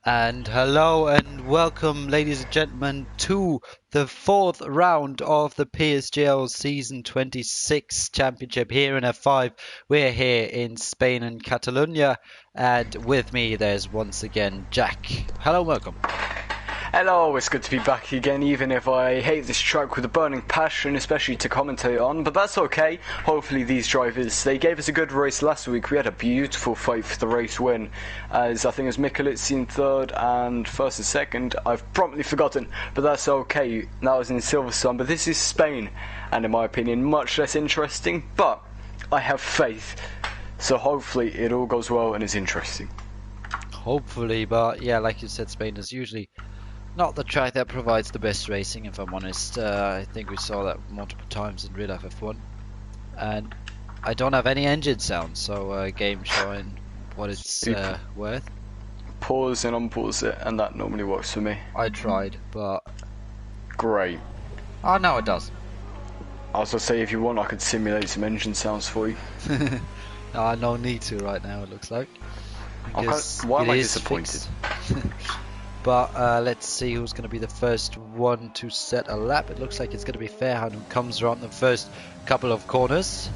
And hello and welcome, ladies and gentlemen, to the fourth round of the PSGL Season 26 Championship here in F5. We're here in Spain and Catalonia, and with me there's once again Jack. Hello, welcome. Hello, it's good to be back again, even if I hate this track with a burning passion, especially to commentate on, but that's okay. Hopefully these drivers, they gave us a good race last week. We had a beautiful fight for the race win, as I think it was Mikulicki in third and first and second. I've promptly forgotten, but that's okay. That was in Silverstone, but this is Spain, and in my opinion, much less interesting, but I have faith. So hopefully it all goes well and is interesting. Hopefully, but yeah, like you said, Spain is usually not the track that provides the best racing, if I'm honest. I think we saw that multiple times in real life F1. And I don't have any engine sound, so game showing what it's worth. Pause and unpause it, and that normally works for me. I tried, but... Great. Oh, no, it does. I was going to say, if you want, I could simulate some engine sounds for you. No need to right now, it looks like. Why am I disappointed? But let's see who's going to be the first one to set a lap. It looks like it's going to be Fairhound who comes around the first couple of corners.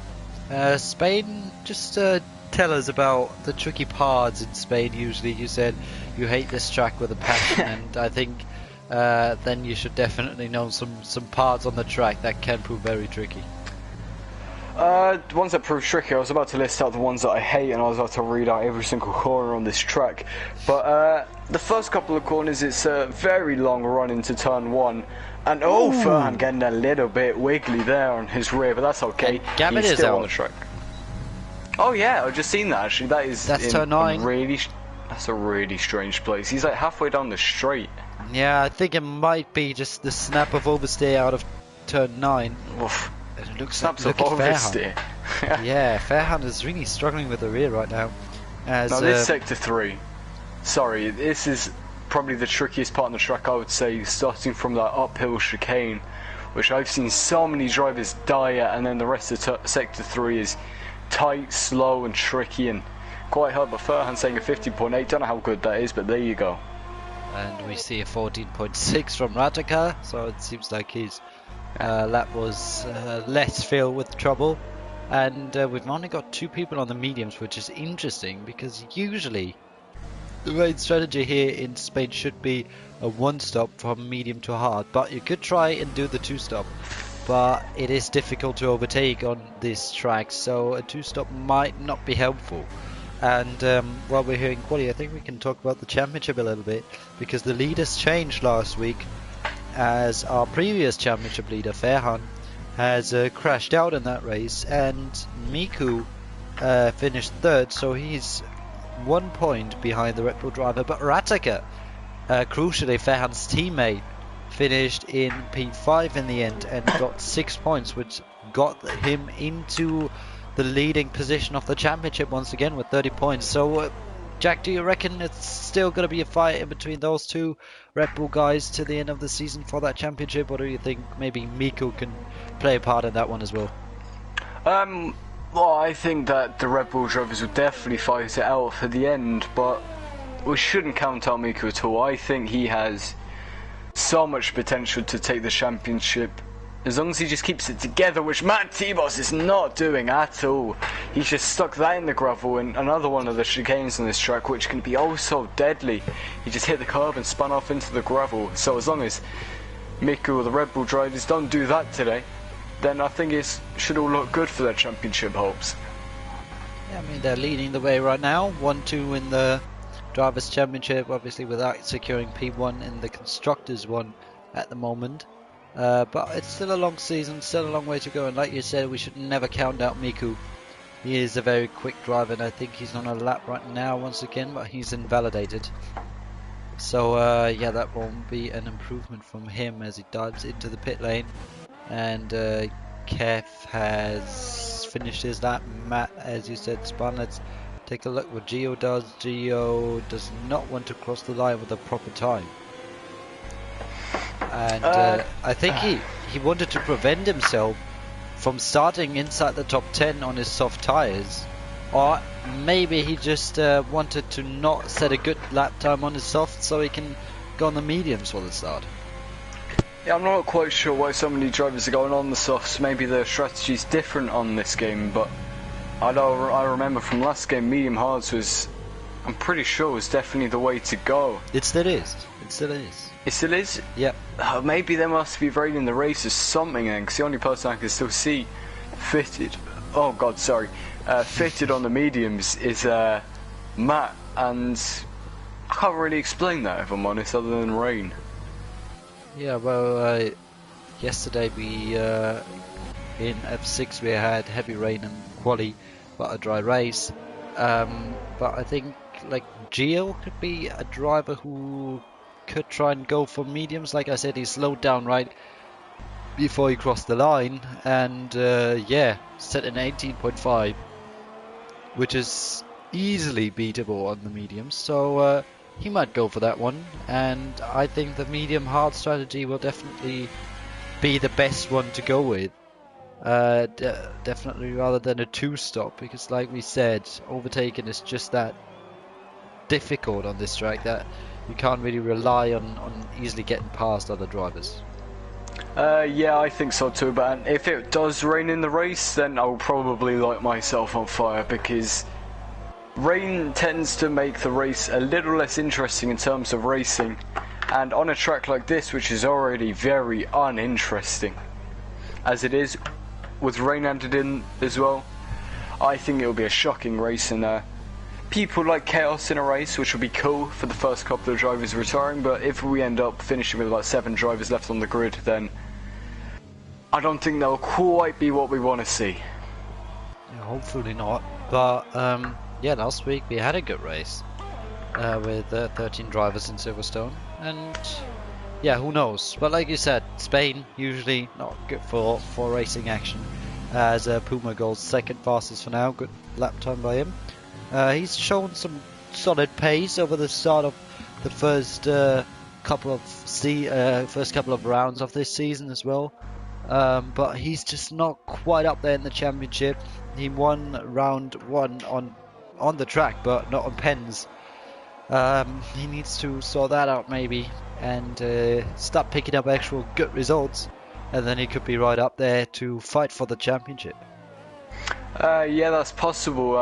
Spain, just tell us about the tricky parts in Spain. Usually you said you hate this track with a passion, and I think then you should definitely know some parts on the track that can prove very tricky. Ones that prove tricky, I was about to list out the ones that I hate, and I was about to read out every single corner on this track. But the first couple of corners, it's a very long run into turn one. And Fairhound getting a little bit wiggly there on his rear, but that's okay. Gavin He's is still out on the track. Oh yeah, I've just seen that actually. That's turn 9. That's a really strange place. He's like halfway down the straight. Yeah, I think it might be just the snap of oversteer out of turn 9. Oof. It looks Snaps look of at oversteer. Yeah, Fairhound is really struggling with the rear right now. Now this sector 3, sorry, this is probably the trickiest part on the track, I would say, starting from that uphill chicane, which I've seen so many drivers die at, and then the rest of sector 3 is tight, slow and tricky and quite hard. But Fairhound saying a 15.8, don't know how good that is, but there you go. And we see a 14.6 from Rataka, so it seems like his lap was less filled with trouble. And we've only got 2 people on the mediums, which is interesting because usually the main strategy here in Spain should be a 1-stop from medium to hard, but you could try and do the 2-stop, but it is difficult to overtake on this track, so a 2-stop might not be helpful. And while we're here in quali, I think we can talk about the championship a little bit, because the leaders changed last week, as our previous championship leader Fairhound has crashed out in that race, and Miku finished third, so he's 1 point behind the Red Bull driver. But Rataka, crucially Fairhound's teammate, finished in P5 in the end and got 6 points, which got him into the leading position of the championship once again with 30 points. So Jack, do you reckon it's still going to be a fight in between those 2 Red Bull guys to the end of the season for that championship, or do you think maybe Miku can play a part in that one as well? Well, I think that the Red Bull drivers will definitely fight it out for the end, but we shouldn't count out Miku at all. I think he has so much potential to take the championship, as long as he just keeps it together, which Matt T-Boss is not doing at all. He's just stuck that in the gravel, and another one of the chicanes on this track, which can be oh so deadly. He just hit the curb and spun off into the gravel. So as long as Miku or the Red Bull drivers don't do that today, then I think it should all look good for their championship hopes. Yeah, I mean, they're leading the way right now, 1-2 in the Drivers' Championship, obviously without securing P1 in the Constructors' one at the moment. But it's still a long season, still a long way to go, and like you said, we should never count out Miku. He is a very quick driver, and I think he's on a lap right now once again, but he's invalidated. So yeah, that won't be an improvement from him as he dives into the pit lane. And Kev has finished his lap. Matt, as you said, spun. Let's take a look what Gio does. Gio does not want to cross the line with a proper time. And I think he wanted to prevent himself from starting inside the top 10 on his soft tyres, or maybe he just wanted to not set a good lap time on his soft so he can go on the mediums for the start. Yeah, I'm not quite sure why so many drivers are going on the softs. Maybe their strategy's different on this game, but I remember from last game, medium hards was, I'm pretty sure, was definitely the way to go. It still is. It still is. It still is? Yep. Maybe they must be rating the race or something then, because the only person I can still see fitted, oh god, sorry, fitted on the mediums is Matt, and I can't really explain that if I'm honest, other than rain. Yeah, well, yesterday we in F6 we had heavy rain and quali, but a dry race. But I think like GL could be a driver who could try and go for mediums. Like I said, he slowed down right before he crossed the line, and yeah, set an 18.5, which is easily beatable on the mediums. So he might go for that one, and I think the medium hard strategy will definitely be the best one to go with. Definitely rather than a two-stop, because like we said, overtaking is just that difficult on this track that you can't really rely on easily getting past other drivers. Yeah, I think so too, but if it does rain in the race, then I'll probably light myself on fire, because rain tends to make the race a little less interesting in terms of racing, and on a track like this, which is already very uninteresting as it is, with rain added in as well, I think it'll be a shocking race, and people like chaos in a race, which will be cool for the first couple of drivers retiring, but if we end up finishing with about 7 drivers left on the grid, then I don't think that'll quite be what we want to see. Yeah, hopefully not, but yeah, last week we had a good race with 13 drivers in Silverstone, and yeah, who knows? But like you said, Spain usually not good for racing action, as Puma goes second fastest for now. Good lap time by him. He's shown some solid pace over the start of the first couple of rounds of this season as well. But he's just not quite up there in the championship. He won round 1 on the track, but not on pens. He needs to sort that out maybe, and start picking up actual good results, and then he could be right up there to fight for the championship. Yeah, that's possible.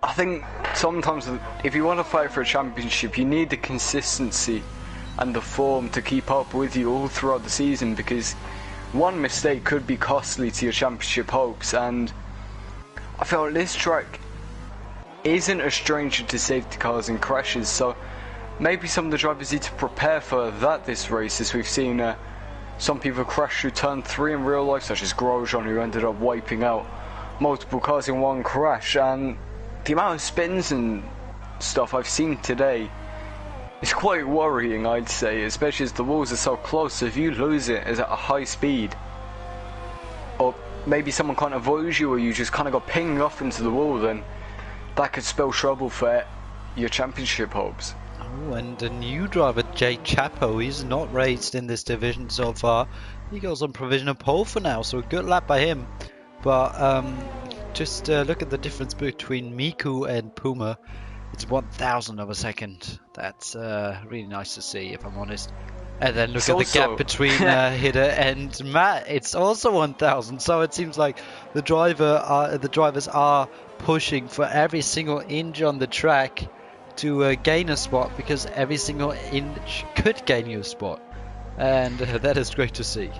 I think sometimes if you want to fight for a championship, you need the consistency and the form to keep up with you all throughout the season, because one mistake could be costly to your championship hopes, and I feel like this track isn't a stranger to safety cars and crashes, so maybe some of the drivers need to prepare for that this race, as we've seen some people crash through turn 3 in real life, such as Grosjean, who ended up wiping out multiple cars in one crash, and the amount of spins and stuff I've seen today is quite worrying, I'd say, especially as the walls are so close. So if you lose it at a high speed, or maybe someone can't avoid you, or you just kind of got pinged off into the wall, then that could spell trouble for your championship hopes. Oh, and a new driver, Jay Chapo, he's not raced in this division so far. He goes on provisional pole for now, so a good lap by him. But just look at the difference between Miku and Puma. It's 1,000 of a second. That's really nice to see, if I'm honest. And then look at the gap between Hidde and Matt. It's also 1,000. So it seems like the drivers are pushing for every single inch on the track to gain a spot, because every single inch could gain you a spot, and that is great to see.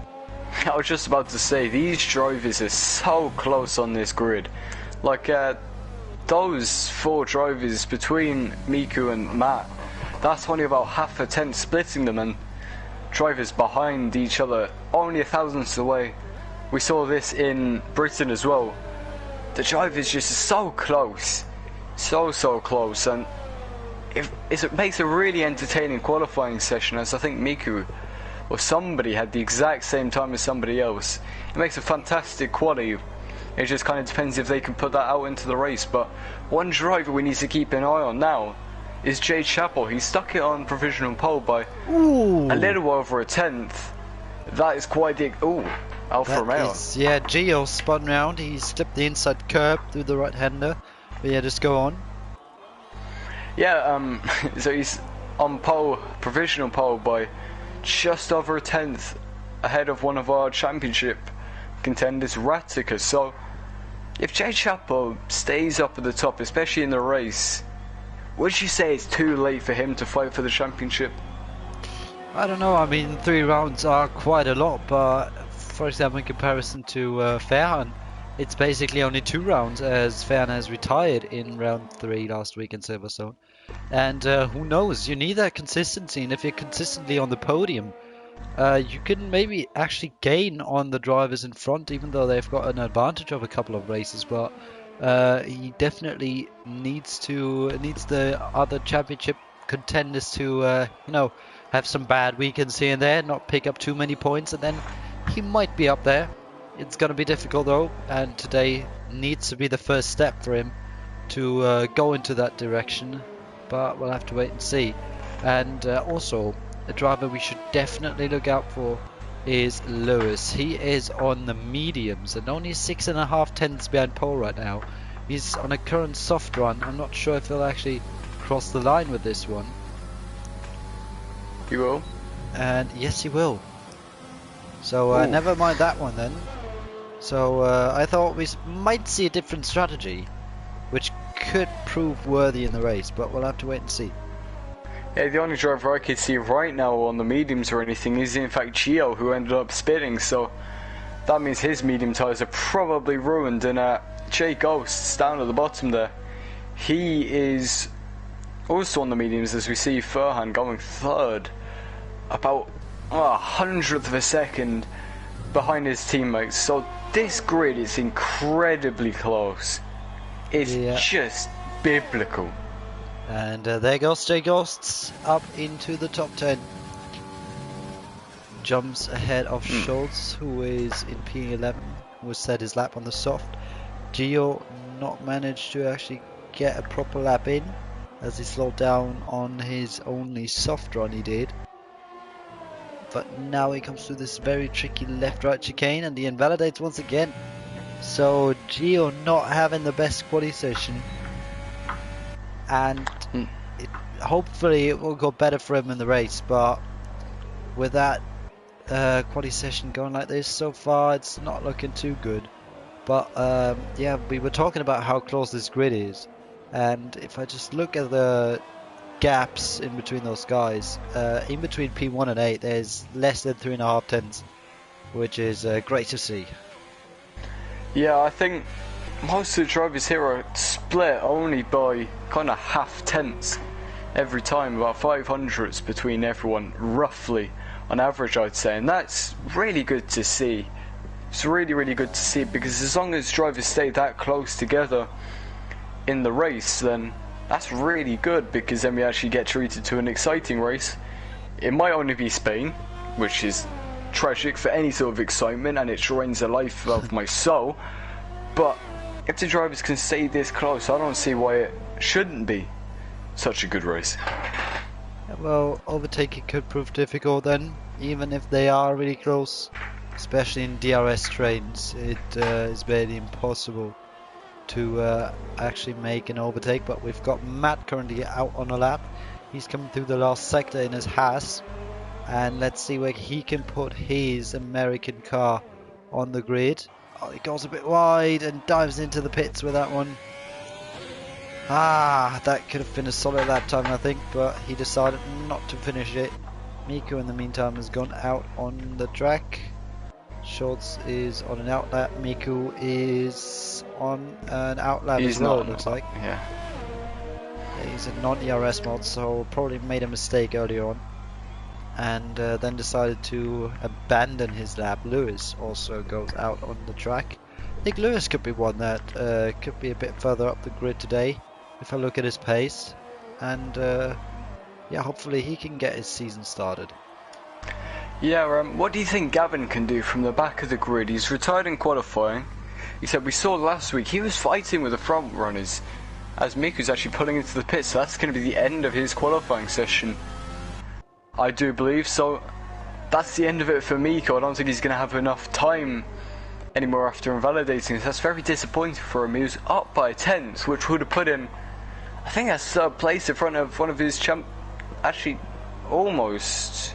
I was just about to say, these drivers are so close on this grid. Like those 4 drivers between Miku and Matt, that's only about half a tenth splitting them, and drivers behind each other only 1,000ths away. We saw this in Britain as well. The drivers just so close, so close, and it makes a really entertaining qualifying session, as I think Miku or somebody had the exact same time as somebody else. It makes a fantastic quali. It just kind of depends if they can put that out into the race. But one driver we need to keep an eye on now is Jay Chappell. He stuck it on provisional pole by a little over a tenth. That is quite the... Ooh, Alfa Romeo. Yeah, Gio spun round. He slipped the inside curb through the right-hander. But yeah, just go on. Yeah, so he's on pole, provisional pole by just over a tenth ahead of one of our championship contenders, Ratica. So if Jay Chapo stays up at the top, especially in the race, would you say it's too late for him to fight for the championship? I don't know. I mean, 3 rounds are quite a lot, but for example, in comparison to Ferhan, it's basically only 2 rounds, as Ferhan has retired in round 3 last week in Silverstone. And who knows? You need that consistency, and if you're consistently on the podium, you can maybe actually gain on the drivers in front, even though they've got an advantage of a couple of races. But he definitely needs the other championship contenders to, have some bad weekends here and there, not pick up too many points, and then he might be up there. It's going to be difficult though, and today needs to be the first step for him to go into that direction. But we'll have to wait and see. And also, a driver we should definitely look out for is Lewis. He is on the mediums and only 6.5 tenths behind pole right now. He's on a current soft run. I'm not sure if he'll actually cross the line with this one. He will? And yes, he will. So never mind that one then. So I thought we might see a different strategy, which could prove worthy in the race, but we'll have to wait and see. Yeah, the only driver I could see right now on the mediums or anything is in fact Gio, who ended up spitting, so that means his medium tyres are probably ruined. And Jay Ghosts down at the bottom there, he is also on the mediums, as we see Ferhan going third, about a hundredth of a second behind his teammates. So this grid is incredibly close. It's just biblical. And there goes Jay Ghosts up into the top 10. Jumps ahead of Schultz, who is in P11, who has set his lap on the soft. Gio not managed to actually get a proper lap in, as he slowed down on his only soft run he did. But now he comes through this very tricky left-right chicane, and he invalidates once again. So Gio not having the best quali session, and hopefully it will go better for him in the race. But with that quali session going like this so far, it's not looking too good. But yeah, we were talking about how close this grid is, and if I just look at the gaps in between those guys, in between P1 and 8 there's less than 3.5 tenths, which is great to see. Yeah, I think most of the drivers here are split only by kind of half tenths every time, about 500ths between everyone, roughly, on average I'd say, and that's really good to see. It's really, really good to see, because as long as drivers stay that close together in the race, then that's really good, because then we actually get treated to an exciting race. It might only be Spain, which is tragic for any sort of excitement, and it drains the life of my soul, but if the drivers can stay this close, I don't see why it shouldn't be such a good race. Well, overtaking could prove difficult then, even if they are really close, especially in DRS trains. It is barely impossible to actually make an overtake. But we've got Matt currently out on a lap. He's coming through the last sector in his Haas, and let's see where he can put his American car on the grid. Oh, he goes a bit wide and dives into the pits with that one. That could have finished solid that time, I think, but he decided not to finish it. Miku in the meantime has gone out on the track. Schultz is on an outlap. Miku is on an outlap as well, it looks like. Yeah. He's in non-ERS mode, so probably made a mistake earlier on, and then decided to abandon his lap. Lewis also goes out on the track. I think Lewis could be one that could be a bit further up the grid today, if I look at his pace, and yeah, hopefully he can get his season started. Yeah, what do you think Gavin can do from the back of the grid? He's retired in qualifying. He said we saw last week he was fighting with the front runners as Miku's actually pulling into the pit, so that's going to be the end of his qualifying session, I do believe. So that's the end of it for Miku. I don't think he's going to have enough time anymore after invalidating. So that's very disappointing for him. He was up by a tenth, which would have put him, I think, that's third place in front of one of his actually almost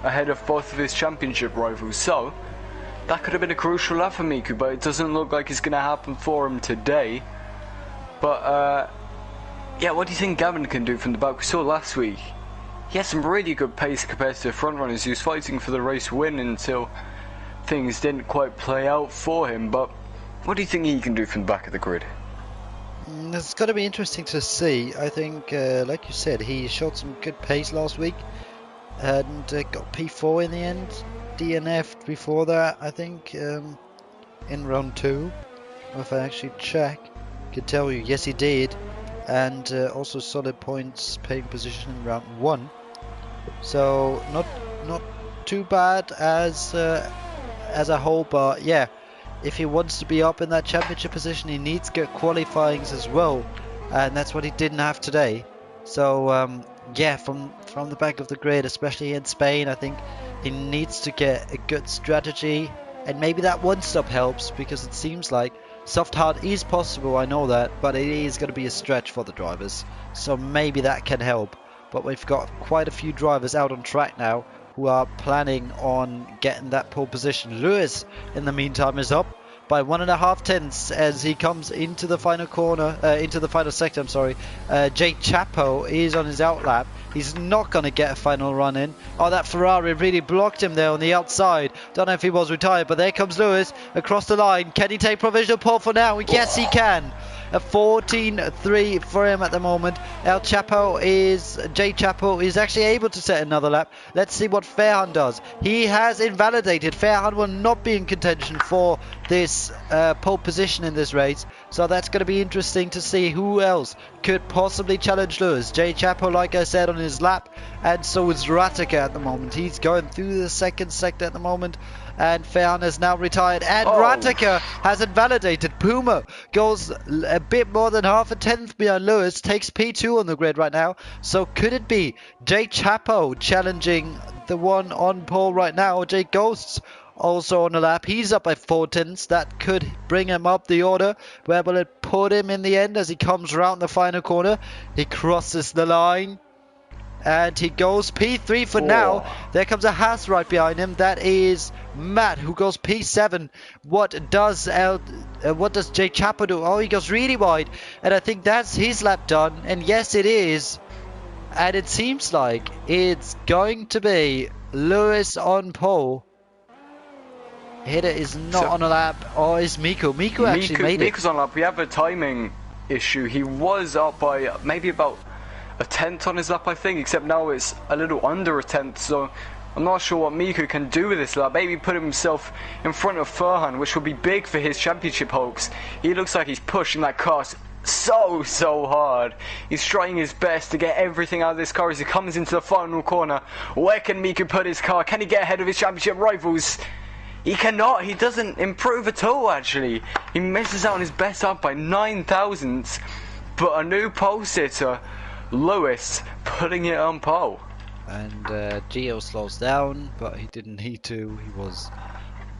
ahead of both of his championship rivals. So that could have been a crucial lap for Miku, but it doesn't look like it's going to happen for him today. But yeah, what do you think Gavin can do from the back? We saw last week he had some really good pace compared to the front runners. He was fighting for the race win until things didn't quite play out for him. But what do you think he can do from the back of the grid? It's going to be interesting to see. I think, like you said, he showed some good pace last week and got P4 in the end. DNF'd before that, I think, in round 2. If I actually check, I can tell you, yes he did. And also solid points paying position in round 1. So not too bad as a whole, but yeah, if he wants to be up in that championship position, he needs to get qualifyings as well, and that's what he didn't have today. So yeah, from the back of the grid, especially in Spain, I think he needs to get a good strategy, and maybe that one stop helps, because it seems like soft hard is possible, I know that, but it is going to be a stretch for the drivers, so maybe that can help. But we've got quite a few drivers out on track now who are planning on getting that pole position. Lewis, in the meantime, is up by 1.5 tenths as he comes into the final corner, into the final sector, I'm sorry. Jay Chapo is on his outlap. He's not going to get a final run in. Oh, that Ferrari really blocked him there on the outside. Don't know if he was retired, but there comes Lewis across the line. Can he take provisional pole for now? Yes, he can. A 14.3 for him at the moment. Jay Chapo is actually able to set another lap. Let's see what Fairhan does. He has invalidated. Fairhan will not be in contention for this pole position in this race. So that's going to be interesting to see who else could possibly challenge Lewis. Jay Chapo, like I said, on his lap. And so is Ratica at the moment. He's going through the second sector at the moment. And Fairhan is now retired. And Ratica has invalidated. Puma goes a bit more than half a tenth behind Lewis. Takes P2 on the grid right now. So could it be Jay Chapo challenging the one on pole right now? Jay Ghosts also on the lap. He's up by 4 tenths. That could bring him up the order. Where will it put him in the end as he comes around the final corner? He crosses the line. And he goes P3 for now. There comes a Haas right behind him. That is Matt, who goes P7. What does Jay Chapo do? Oh, he goes really wide. And I think that's his lap done. And yes, it is. And it seems like it's going to be Lewis on pole. Hitter is not on a lap. Oh, it's Miku. Miku actually made it. Miku's on lap. We have a timing issue. He was up by maybe about a tenth on his lap, I think, except now it's a little under a tenth, so I'm not sure what Miku can do with this lap. Maybe put himself in front of Fairhan, which will be big for his championship hopes. He looks like he's pushing that car so hard. He's trying his best to get everything out of this car as he comes into the final corner. Where can Miku put his car? Can he get ahead of his championship rivals? He cannot. He doesn't improve at all, actually. He misses out on his best up by 9 thousandths, but a new pole sitter, Lewis, putting it on pole. And Gio slows down, but he didn't need to. He was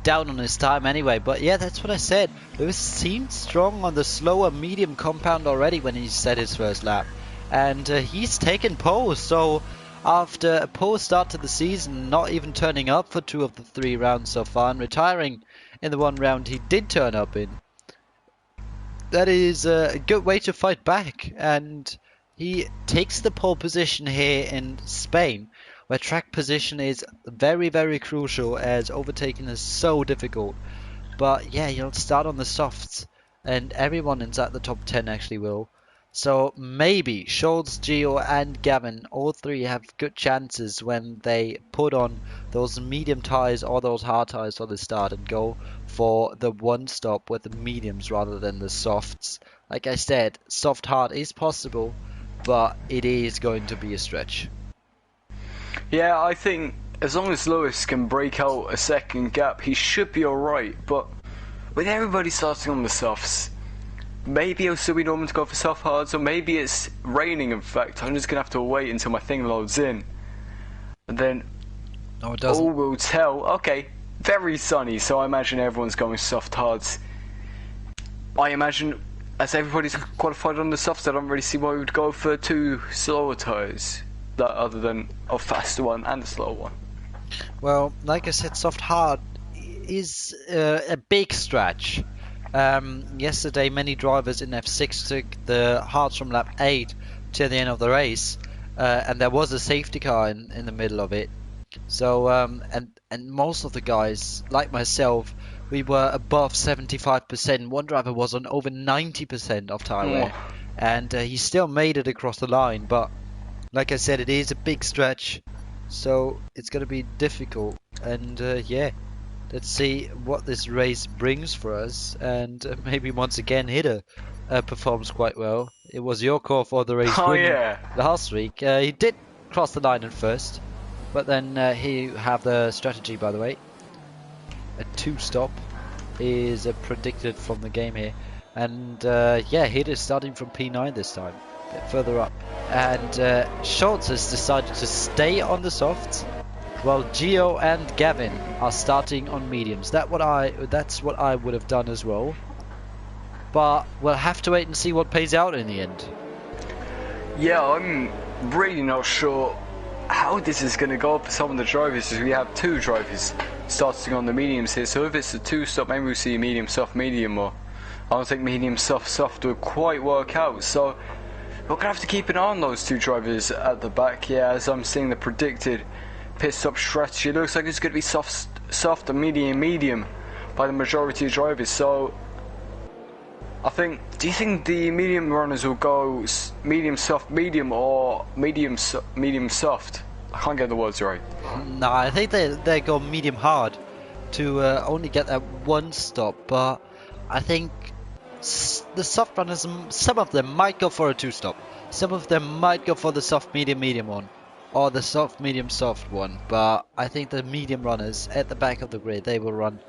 down on his time anyway. But yeah, that's what I said. Lewis seemed strong on the slower medium compound already when he set his first lap. And he's taken pole. So after a poor start to the season, not even turning up for 2 of the 3 rounds so far, and retiring in the one round he did turn up in, that is a good way to fight back. And he takes the pole position here in Spain, where track position is very crucial, as overtaking is so difficult. But yeah, you'll start on the softs, and everyone inside the top 10 actually will. So maybe Schultz, Gio and Gavin, all 3 have good chances when they put on those medium tyres or those hard tyres for the start and go for the one stop with the mediums rather than the softs. Like I said, soft hard is possible, but it is going to be a stretch. Yeah, I think as long as Lewis can break out a second gap, he should be alright. But with everybody starting on the softs, maybe it'll still be normal to go for soft hards, or maybe it's raining. In fact, I'm just going to have to wait until my thing loads in. And then no, it doesn't. all will tell. Okay, very sunny, so I imagine everyone's going soft hards. I imagine, as everybody's qualified on the softs, I don't really see why we would go for 2 slower tyres, other than a faster one and a slower one. Well, like I said, soft hard is a big stretch. Yesterday, many drivers in F6 took the hards from lap 8 to the end of the race, and there was a safety car in the middle of it. So, and most of the guys, like myself, we were above 75%. One driver was on over 90% of tyre wear, and he still made it across the line. But like I said, it is a big stretch, so it's going to be difficult. And yeah, let's see what this race brings for us. And maybe once again, Hitter performs quite well. It was your call for the race win last week. He did cross the line at first, but then he have the strategy, by the way. A 2-stop is predicted from the game here. And yeah, Hitter is starting from P9 this time, a bit further up. And Schultz has decided to stay on the softs, while Gio and Gavin are starting on mediums. That's what I would have done as well. But we'll have to wait and see what pays out in the end. Yeah, I'm really not sure how this is going to go for some of the drivers, as we have 2 drivers starting on the mediums here. So if it's a 2-stop, maybe we'll see medium, soft, medium, or I don't think medium, soft, soft will quite work out. So we're going to have to keep an eye on those 2 drivers at the back. Yeah, as I'm seeing the predicted pit stop strategy, it looks like it's going to be soft and medium by the majority of drivers. So I think, do you think the medium runners will go medium, soft, medium, or medium, soft? I can't get the words right. No, I think they go medium hard to only get that 1 stop. But I think the soft runners, some of them might go for a 2-stop. Some of them might go for the soft, medium one, or the soft, medium, soft one. But I think the medium runners at the back of the grid, they will run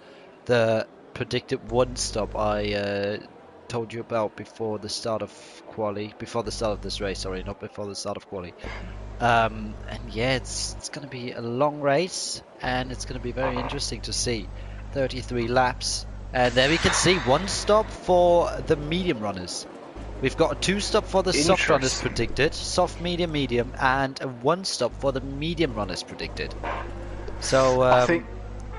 the predicted 1-stop I told you about before the start of this race. Sorry, not before the start of quali. And yeah, it's going to be a long race, and it's going to be very interesting to see. 33 laps, and there we can see 1 stop for the medium runners. We've got a 2-stop for the soft runners predicted, soft, medium, and a 1 stop for the medium runners predicted. So I think,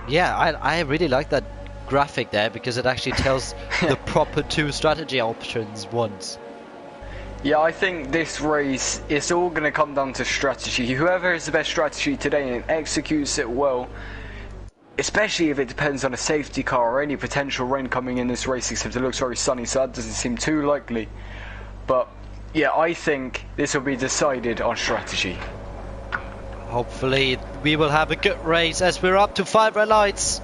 yeah, I really like that graphic there, because it actually tells the proper 2 strategy options once. Yeah, I think this race, it's all going to come down to strategy. Whoever has the best strategy today and executes it well, especially if it depends on a safety car or any potential rain coming in this race, except it looks very sunny, so that doesn't seem too likely. But yeah, I think this will be decided on strategy. Hopefully we will have a good race, as we're up to 5 red lights.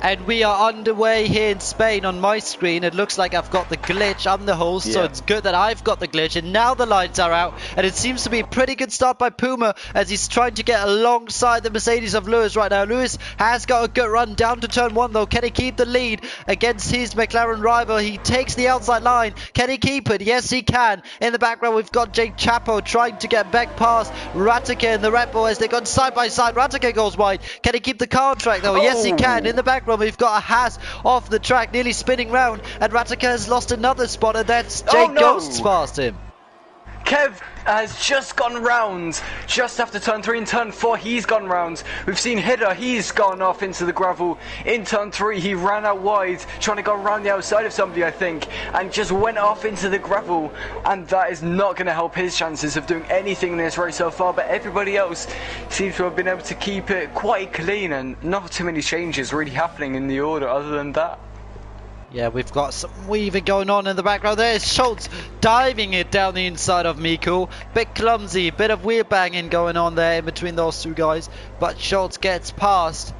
And we are underway here in Spain. On my screen, it looks like I've got the glitch. I'm the host, so it's good that I've got the glitch. And now the lights are out, and it seems to be a pretty good start by Puma, as he's trying to get alongside the Mercedes of Lewis right now. Lewis has got a good run down to turn 1, though. Can he keep the lead against his McLaren rival? He takes the outside line. Can he keep it? Yes, he can. In the background, we've got Jake Chapo trying to get back past Rattica and the Red Bull as they've gone side by side. Rattica goes wide. Can he keep the car on track, though? Yes, he can. In the background, we've got a Haas off the track, nearly spinning round, and Rattica has lost another spot, and that's Jake Ghosts past him. Kev has just gone round, just after turn 3 and turn 4, he's gone round. We've seen Hitter, he's gone off into the gravel. In turn 3, he ran out wide, trying to go around the outside of somebody, I think, and just went off into the gravel. And that is not going to help his chances of doing anything in this race so far. But everybody else seems to have been able to keep it quite clean, and not too many changes really happening in the order other than that. Yeah, we've got some weaving going on in the background. There's Schultz diving it down the inside of Miku. Bit clumsy, bit of wheel banging going on there in between those 2 guys. But Schultz gets past.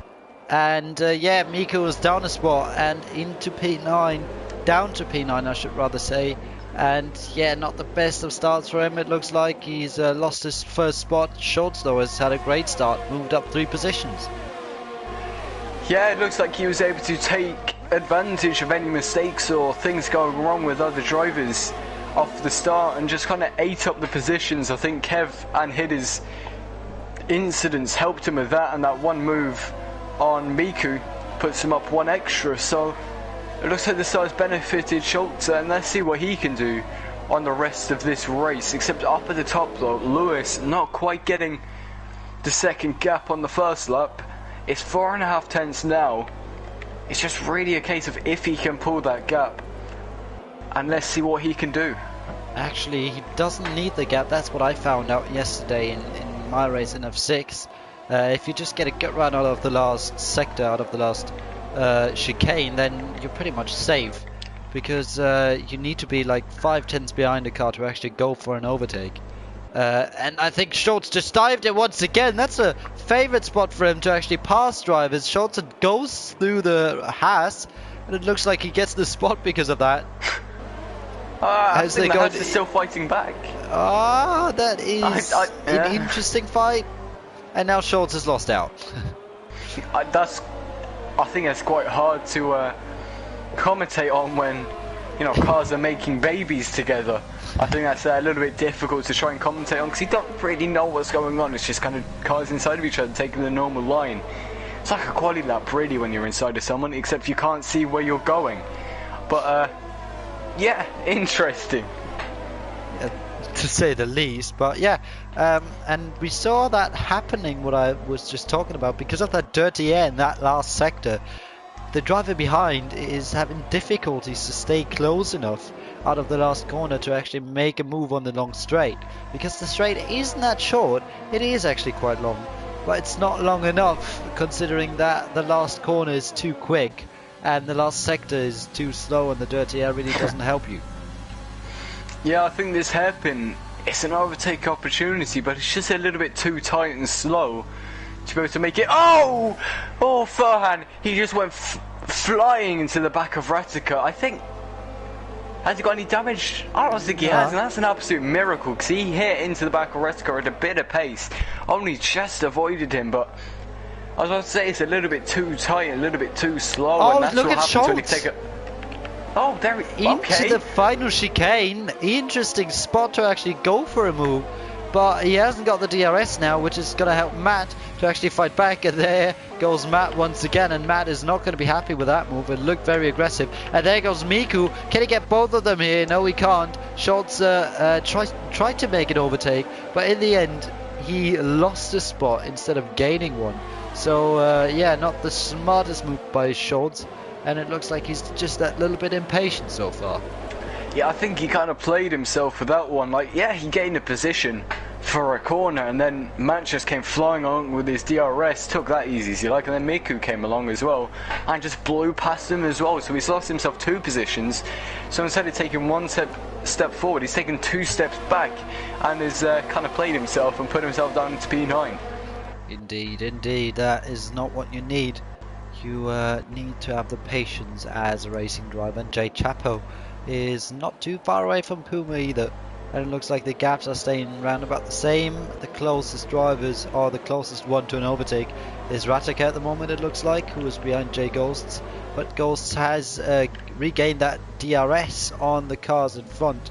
And yeah, Miku is down a spot and into P9. Down to P9, I should rather say. And yeah, not the best of starts for him. It looks like he's lost his first spot. Schultz, though, has had a great start. Moved up 3 positions. Yeah, it looks like he was able to take advantage of any mistakes or things going wrong with other drivers off the start and just kind of ate up the positions. I think Kev and Hitter's incidents helped him with that, and that one move on Miku puts him up 1 extra, so it looks like the star's benefited Schultz, and let's see what he can do on the rest of this race. Except up at the top though, Lewis not quite getting the second gap on the first lap. It's 4.5 tenths now. It's just really a case of if he can pull that gap, and let's see what he can do. Actually, he doesn't need the gap. That's what I found out yesterday in my race in F6. If you just get a gut run out of the last sector, out of the last chicane, then you're pretty much safe, because you need to be like 5 tenths behind the car to actually go for an overtake. And I think Schultz just dived it once again. That's a favorite spot for him to actually pass drivers. Schultz goes through the Haas, and it looks like he gets the spot because of that. I think the Haas is still fighting back. Ah, that is an interesting fight. And now Schultz has lost out. I think that's quite hard to commentate on when, you know, cars are making babies together. I think that's a little bit difficult to try and commentate on, because you don't really know what's going on. It's just kind of cars inside of each other taking the normal line. It's like a quality lap really when you're inside of someone, except you can't see where you're going. But yeah, interesting. To say the least. But yeah, and we saw that happening, what I was just talking about, because of that dirty air in that last sector. The driver behind is having difficulties to stay close enough out of the last corner to actually make a move on the long straight, because the straight isn't that short. It is actually quite long, but it's not long enough, considering that the last corner is too quick and the last sector is too slow, and the dirty air really doesn't help you. Yeah, I think this hairpin, it's an overtake opportunity, but it's just a little bit too tight and slow to be able to make it. Oh, Furhan, he just went flying into the back of Ratica. I think, has he got any damage? I don't think he has, and that's an absolute miracle, because he hit into the back of Ratica at a bit of pace, only just avoided him. But I was about to say, it's a little bit too tight, a little bit too slow, and that's look what at happens when you Schultz. take a... Oh, there he... Okay. Into the final chicane. Interesting spot to actually go for a move. But he hasn't got the DRS now, which is going to help Matt to actually fight back. And there goes Matt once again. And Matt is not going to be happy with that move. It looked very aggressive. And there goes Miku. Can he get both of them here? No, he can't. Schultz tried to make an overtake. But in the end, he lost a spot instead of gaining one. So, yeah, not the smartest move by Schultz. And it looks like he's just that little bit impatient so far. Yeah, I think he kind of played himself with that one. Like, yeah, he gained a position for a corner, and then Matt just came flying along with his DRS, took that easy as you like, and then Miku came along as well and just blew past him as well. So he's lost himself 2 positions. So instead of taking 1 step forward, he's taken 2 steps back, and has kind of played himself and put himself down to P9. Indeed, that is not what you need. You need to have the patience as a racing driver, and Jay Chapo is not too far away from Puma either, and it looks like the gaps are staying around about the same. The closest drivers, or the closest one to an overtake, is Ratica at the moment, it looks like, who is behind Jay Ghosts, but Ghosts has regained that DRS on the cars in front,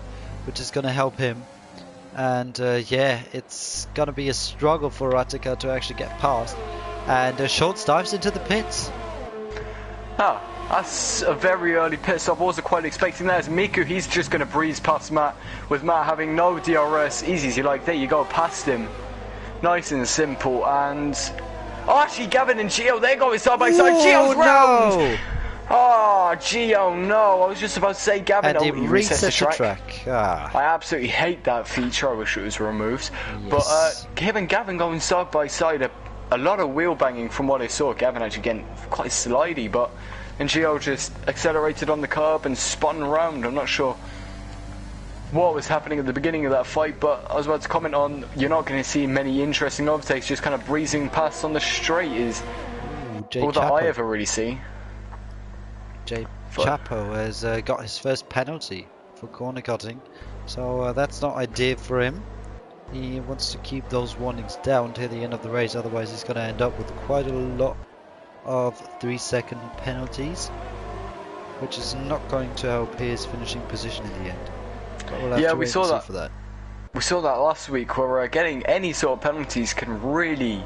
which is going to help him. And yeah, it's going to be a struggle for Ratica to actually get past. And Schultz dives into the pits. Oh, that's a very early pit stop. I wasn't quite expecting that. As Miku, he's just going to breeze past Matt, with Matt having no DRS. Easy as you like. There you go, past him. Nice and simple. And oh, actually, Gavin and Gio, they're going side by side. Gio's round. Oh, Gio, no. I was just about to say, Gavin. And he resets the track. I absolutely hate that feature. I wish it was removed. Yes. But him and Gavin going side by side. A lot of wheel banging from what I saw. Gavin actually getting quite slidey, but and Gio just accelerated on the curb and spun around. I'm not sure what was happening at the beginning of that fight, but I was about to comment on, you're not going to see many interesting overtakes. Just kind of breezing past on the straight is all that I ever really see. Jay Chapo has got his first penalty for corner cutting, so that's not ideal for him. He wants to keep those warnings down to the end of the race, otherwise he's going to end up with quite a lot of 3-second penalties, which is not going to help his finishing position in the end. But we'll have to wait and see for that. We saw that last week, where getting any sort of penalties can really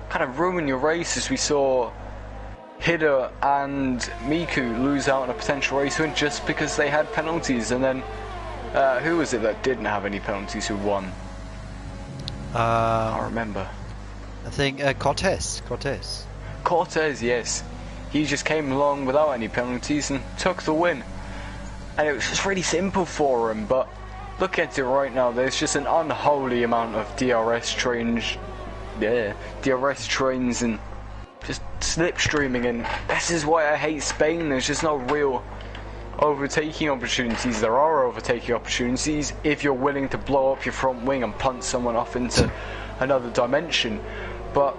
kind of ruin your races. We saw Hida and Miku lose out on a potential race win just because they had penalties, and then who was it that didn't have any penalties who won? I remember. I think Cortez. Cortez, yes. He just came along without any penalties and took the win. And it was just really simple for him, but look at it right now, there's just an unholy amount of DRS trains and just slipstreaming, and this is why I hate Spain. There's just no real overtaking opportunities. There are overtaking opportunities if you're willing to blow up your front wing and punt someone off into another dimension, but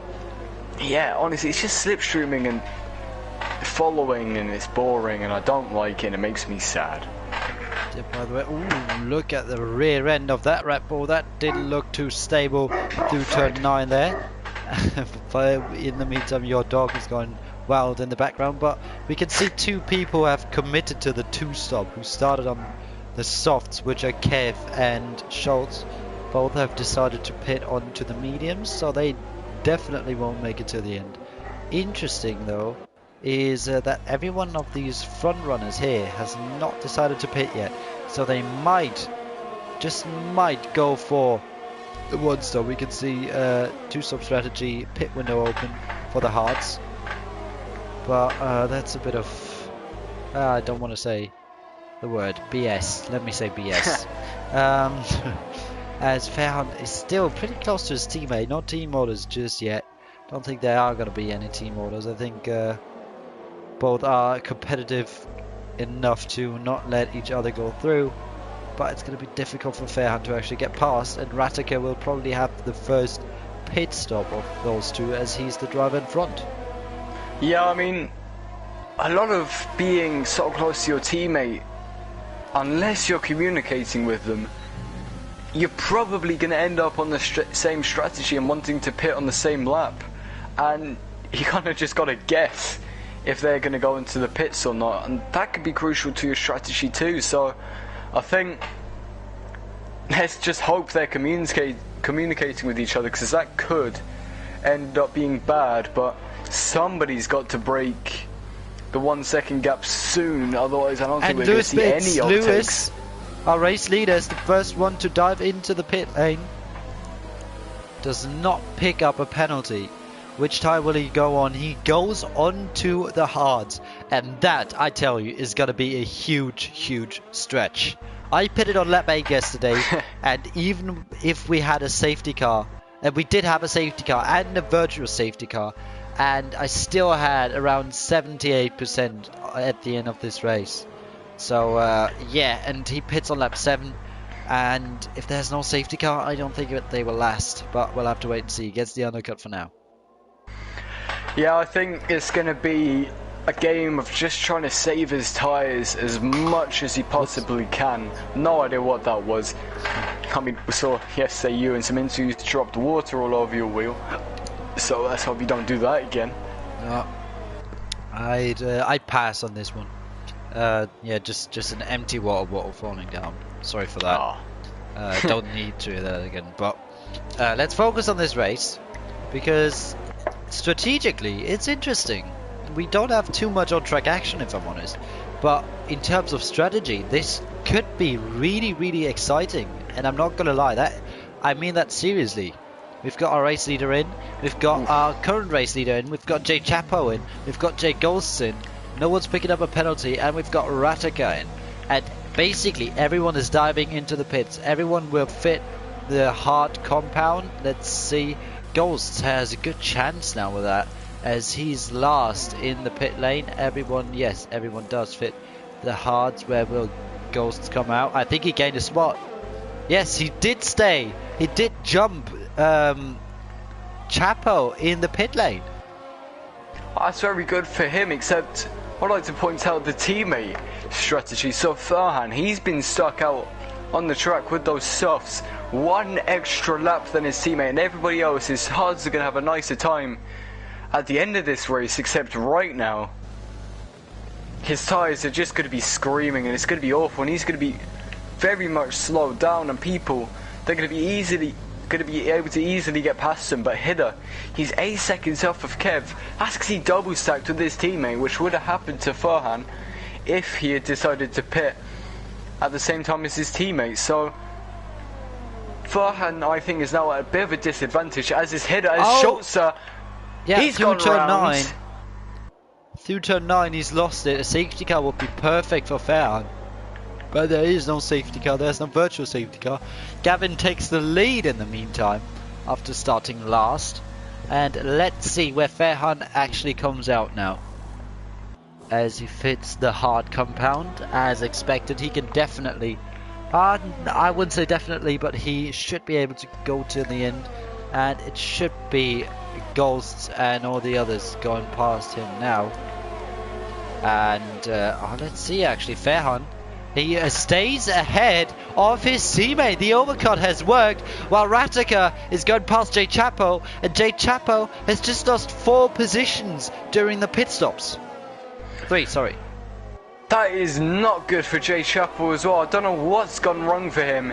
yeah, honestly, it's just slipstreaming and following, and it's boring, and I don't like it, and it makes me sad. Yeah, by the way, ooh, look at the rear end of that Red Bull. That didn't look too stable through turn 9 there. But in the meantime, your dog is going wild in the background, but we can see two people have committed to the 2-stop who started on the softs, which are Kev and Schultz. Both have decided to pit onto the mediums, so they definitely won't make it to the end. Interesting though is that every one of these front runners here has not decided to pit yet, so they might, just might, go for the 1-stop. We can see 2-stop strategy, pit window open for the hards, but that's a bit of I don't want to say the word BS, let me say BS. As Fairhunt is still pretty close to his teammate, not team orders just yet. Don't think there are going to be any team orders. I think both are competitive enough to not let each other go through, but it's going to be difficult for Fairhunt to actually get past, and Rattica will probably have the first pit stop of those two as he's the driver in front. Yeah, I mean, a lot of being so close to your teammate, unless you're communicating with them, you're probably going to end up on the same strategy and wanting to pit on the same lap, and you kind of just got to guess if they're going to go into the pits or not, and that could be crucial to your strategy too. So I think let's just hope they're communicating with each other, because that could end up being bad, but somebody's got to break the 1 second gap soon, otherwise I don't think we're going to see any overtakes. Lewis, our race leader, is the first one to dive into the pit lane. Does not pick up a penalty. Which tire will he go on? He goes on to the hards, and that, I tell you, is going to be a huge stretch. I pitted on lap 8 yesterday, and even if we had a safety car, and we did have a safety car and a virtual safety car, and I still had around 78% at the end of this race. So yeah, and he pits on lap 7, and if there's no safety car, I don't think they will last, but we'll have to wait and see. He gets the undercut for now. Yeah, I think it's going to be a game of just trying to save his tyres as much as he possibly can. No idea what that was. I mean, we saw yesterday you in some interviews dropped water all over your wheel, so let's hope you don't do that again. No, I'd pass on this one. Yeah, just an empty water bottle falling down. Sorry for that. Oh. Don't need to do that again. But let's focus on this race, because strategically it's interesting. We don't have too much on-track action, if I'm honest, but in terms of strategy, this could be really exciting, and I'm not gonna lie, I mean that seriously. We've got our race leader in, we've got our current race leader in, we've got Jay Chapo in, we've got Jay Ghosts in, no one's picking up a penalty, and we've got Rattica in, and basically everyone is diving into the pits. Everyone will fit the hard compound. Let's see. Ghosts has a good chance now with that, as he's last in the pit lane. Everyone does fit the hards. Where will Ghosts come out? I think he gained a spot. Yes, he did stay. He did jump Chapo in the pit lane. That's very good for him, except I'd like to point out the teammate strategy. So Farhan, he's been stuck out on the track with those softs one extra lap than his teammate, and everybody else, his hards are going to have a nicer time at the end of this race, except right now his tyres are just going to be screaming, and it's going to be awful, and he's going to be very much slowed down, and people, they're going to be easily going to be able to easily get past him, but Hidder, he's 8 seconds off of Kev. That's because he double stacked with his teammate, which would have happened to Farhan if he had decided to pit at the same time as his teammate. So Farhan, I think, is now at a bit of a disadvantage as his Hidder, as Schultzer, he's gone round. Through turn 9 he's lost it. A safety car would be perfect for Farhan, but there is no safety car, there's no virtual safety car. Gavin takes the lead in the meantime after starting last, and let's see where Farhan actually comes out now. As he fits the hard compound as expected, he can definitely, I wouldn't say definitely, but he should be able to go to the end, and it should be Ghosts and all the others going past him now. And let's see, actually Farhan, he stays ahead of his teammate. The overcut has worked while Ratica is going past Jay Chapo, and Jay Chapo has just lost 4 positions during the pit stops. 3, sorry. That is not good for Jay Chapo as well. I don't know what's gone wrong for him,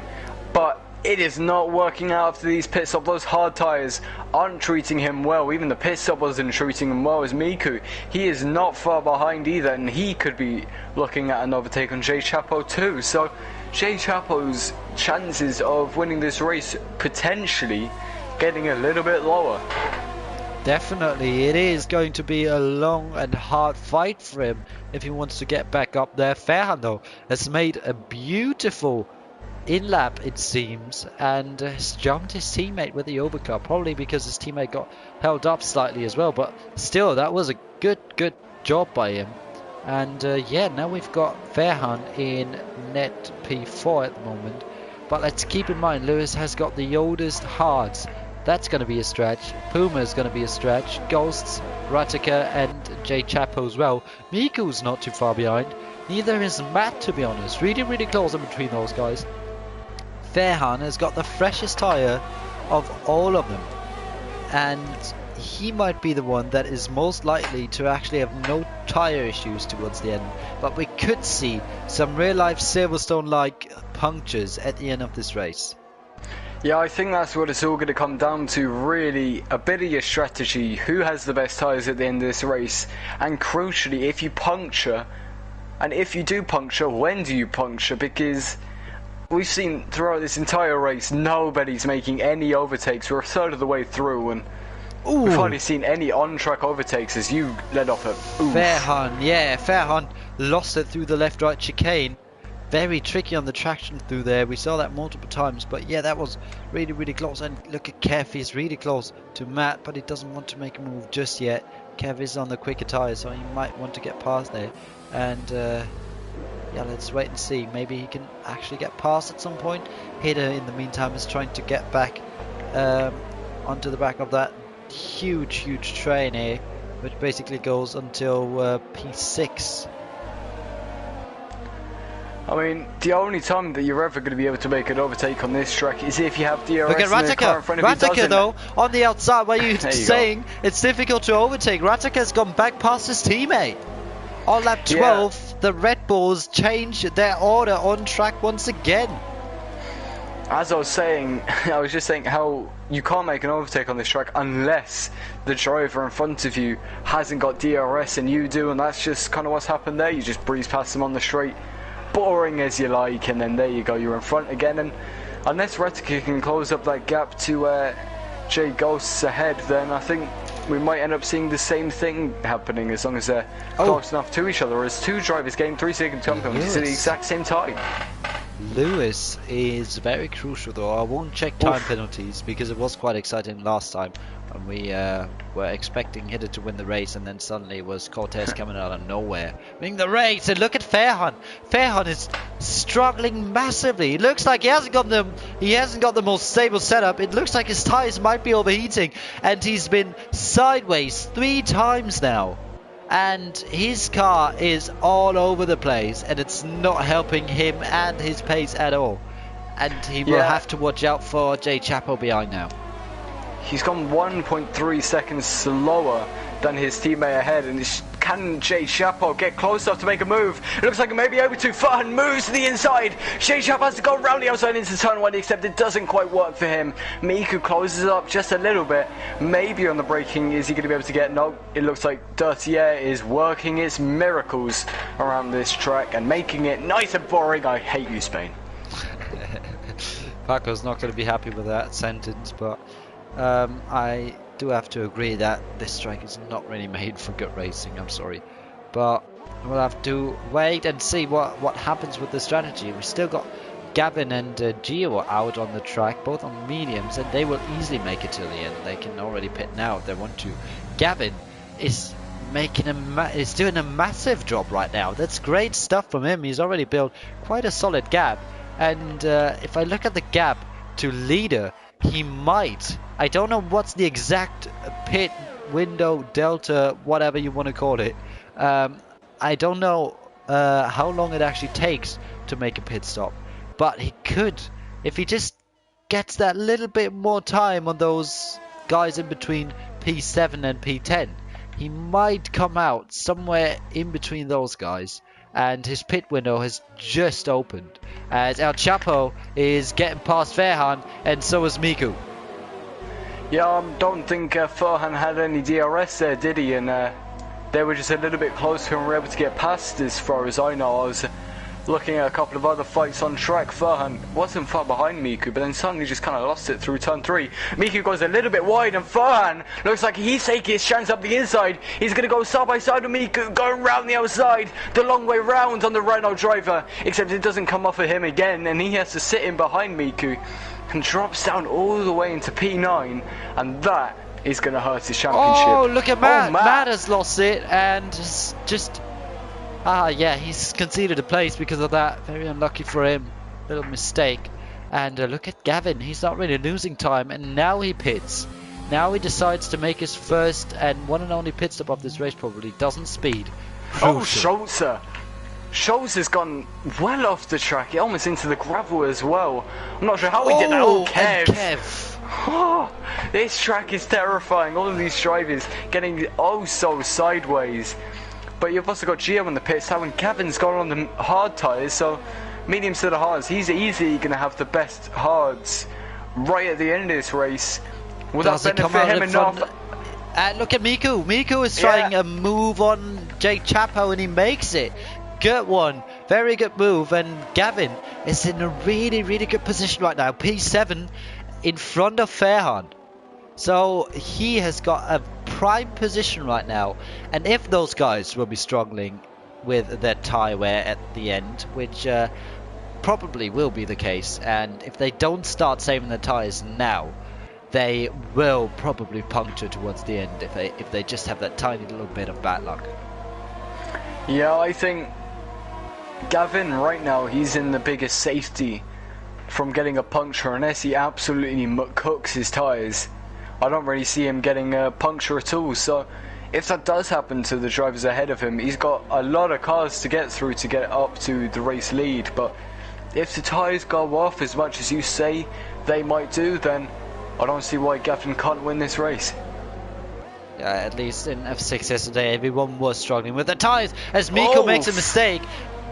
but it is not working out after these pit stops. Those hard tyres aren't treating him well. Even the pit stop wasn't treating him well as Miku. He is not far behind either, and he could be looking at an overtake on Jay Chapo too. So Jay Chapo's chances of winning this race potentially getting a little bit lower. Definitely, it is going to be a long and hard fight for him if he wants to get back up there. Farhan, though, has made a beautiful in-lap, it seems, and has jumped his teammate with the overcut, probably because his teammate got held up slightly as well, but still, that was a good job by him. And yeah, now we've got Farhan in net P4 at the moment, but let's keep in mind Lewis has got the oldest hards. That's going to be a stretch. Puma is going to be a stretch. Ghosts, Ratica and Jay Chapo as well. Miku's not too far behind. Neither is Matt, to be honest. Really close in between those guys. Farhan has got the freshest tyre of all of them, and he might be the one that is most likely to actually have no tyre issues towards the end, but we could see some real life Silverstone like punctures at the end of this race. Yeah, I think that's what it's all going to come down to, really. A bit of your strategy, who has the best tyres at the end of this race, and crucially, if you puncture, and if you do puncture, when do you puncture? Because we've seen throughout this entire race, nobody's making any overtakes. We're a third of the way through, and we've hardly seen any on-track overtakes as you led off at Farhan, yeah, Farhan lost it through the left-right chicane. Very tricky on the traction through there. We saw that multiple times, but yeah, that was really close. And look at Kev, he's really close to Matt, but he doesn't want to make a move just yet. Kev is on the quicker tyre, so he might want to get past there. And yeah, let's wait and see. Maybe he can actually get past at some point. Hidder, in the meantime, is trying to get back onto the back of that huge train here, which basically goes until P6. I mean, the only time that you're ever going to be able to make an overtake on this track is if you have DRS Look at in the car in front of you. Ratica though, on the outside, where you're saying go. It's difficult to overtake. Ratica's gone back past his teammate. On lap 12, the Red Bulls changed their order on track once again. As I was saying, I was just saying how you can't make an overtake on this track unless the driver in front of you hasn't got DRS and you do, and that's just kind of what's happened there. You just breeze past them on the straight. Boring as you like, and then there you go, you're in front again. And unless Ratica can close up that gap to Jay Ghosts ahead, then I think we might end up seeing the same thing happening as long as they're close enough to each other. As two drivers gain 3 second champions at the exact same time. Lewis is very crucial though. I won't check time penalties because it was quite exciting last time, and we were expecting Hidder to win the race, and then suddenly was Cortez coming out of nowhere winning the race. And look at Farhan. Farhan is struggling massively. It looks like he hasn't got the most stable setup. It looks like his tires might be overheating, and he's been sideways 3 times now. And his car is all over the place, and it's not helping him and his pace at all. And he will have to watch out for Jay Chapo behind now. He's gone 1.3 seconds slower than his teammate ahead, and it's can Jay Chapo get close enough to make a move? It looks like it may be able to. Furhan moves to the inside. Jay Chapo has to go around the outside into turn 1, except it doesn't quite work for him. Miku closes up just a little bit. Maybe on the braking, is he going to be able to get... No, it looks like Dirty Air is working its miracles around this track and making it nice and boring. I hate you, Spain. Paco's not going to be happy with that sentence, but I do have to agree that this track is not really made for good racing. I'm sorry, but we'll have to wait and see what happens with the strategy. We still got Gavin and Gio out on the track, both on mediums, and they will easily make it till the end. They can already pit now if they want to. Gavin is making is doing a massive job right now. That's great stuff from him. He's already built quite a solid gap, and if I look at the gap to leader, he might, I don't know what's the exact pit window delta, whatever you want to call it. I don't know how long it actually takes to make a pit stop, but he could, if he just gets that little bit more time on those guys in between P7 and P10, he might come out somewhere in between those guys. And his pit window has just opened as El Chapo is getting past Ferhan, and so is Miku. Yeah, I don't think Ferhan had any DRS there, did he? And they were just a little bit closer and were able to get past, as far as I know. I was looking at a couple of other fights on track. Ferhan wasn't far behind Miku, but then suddenly just kind of lost it through turn 3. Miku goes a little bit wide, and Ferhan looks like he's taking his chance up the inside. He's going to go side by side with Miku, going round the outside, the long way round on the Renault driver, except it doesn't come off of him again, and he has to sit in behind Miku and drops down all the way into P9, and that is going to hurt his championship. Oh, look at Matt. Oh, Matt has lost it, and just... yeah, he's conceded a place because of that. Very unlucky for him. Little mistake. And look at Gavin. He's not really losing time. And now he pits. Now he decides to make his first and one and only pit stop of this race, probably. Doesn't speed. Oh, Schulze. Schulze has gone well off the track. Almost into the gravel as well. I'm not sure how he did that. Oh, Kev. Oh, this track is terrifying. All of these drivers getting oh so sideways. But you've also got Gio in the pits now, and Gavin's gone on the hard tyres, so mediums to the hards. He's easily going to have the best hards right at the end of this race. Will that benefit him enough? Look at Miku. Miku is trying a move on Jake Chapo, and he makes it. Good one. Very good move. And Gavin is in a really, really good position right now. P7 in front of Ferhan. So he has got a prime position right now, and if those guys will be struggling with their tyre wear at the end, which probably will be the case, and if they don't start saving their tyres now, they will probably puncture towards the end if they just have that tiny little bit of bad luck. Yeah, I think Gavin right now, he's in the biggest safety from getting a puncture unless he absolutely cooks his tyres. I don't really see him getting a puncture at all, so if that does happen to the drivers ahead of him, he's got a lot of cars to get through to get up to the race lead. But if the tyres go off as much as you say they might do, then I don't see why Gavin can't win this race. Yeah, at least in F6 yesterday everyone was struggling with the tyres as Miko makes a mistake.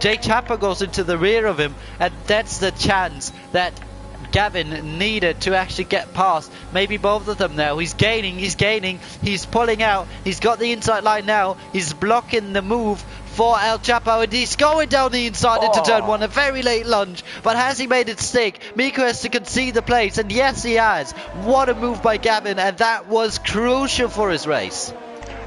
Jake Chapa goes into the rear of him, and that's the chance that Gavin needed to actually get past. Maybe both of them now. He's gaining, he's pulling out, he's got the inside line now, he's blocking the move for El Chapo, and he's going down the inside into turn 1, a very late lunge, but has he made it stick? Miko has to concede the place, and yes he has. What a move by Gavin, and that was crucial for his race.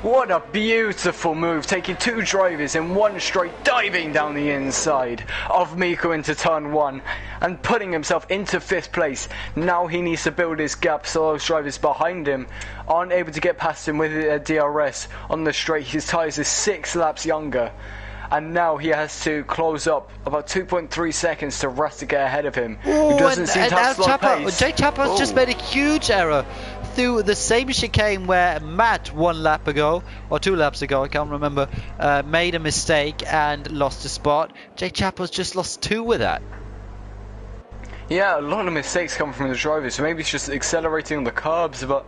What a beautiful move, taking two drivers in one straight, diving down the inside of Miko into turn 1 and putting himself into 5th place. Now he needs to build his gap so those drivers behind him aren't able to get past him with a DRS on the straight. His tyres are 6 laps younger, and now he has to close up about 2.3 seconds to Russ to get ahead of him, who doesn't seem to have slow pace. Jake Chapa's just made a huge error through the same chicane where Matt 1 lap ago, or 2 laps ago, I can't remember, made a mistake and lost a spot. Jake Chapa's just lost 2 with that. Yeah, a lot of mistakes come from the drivers, so maybe it's just accelerating on the curbs, but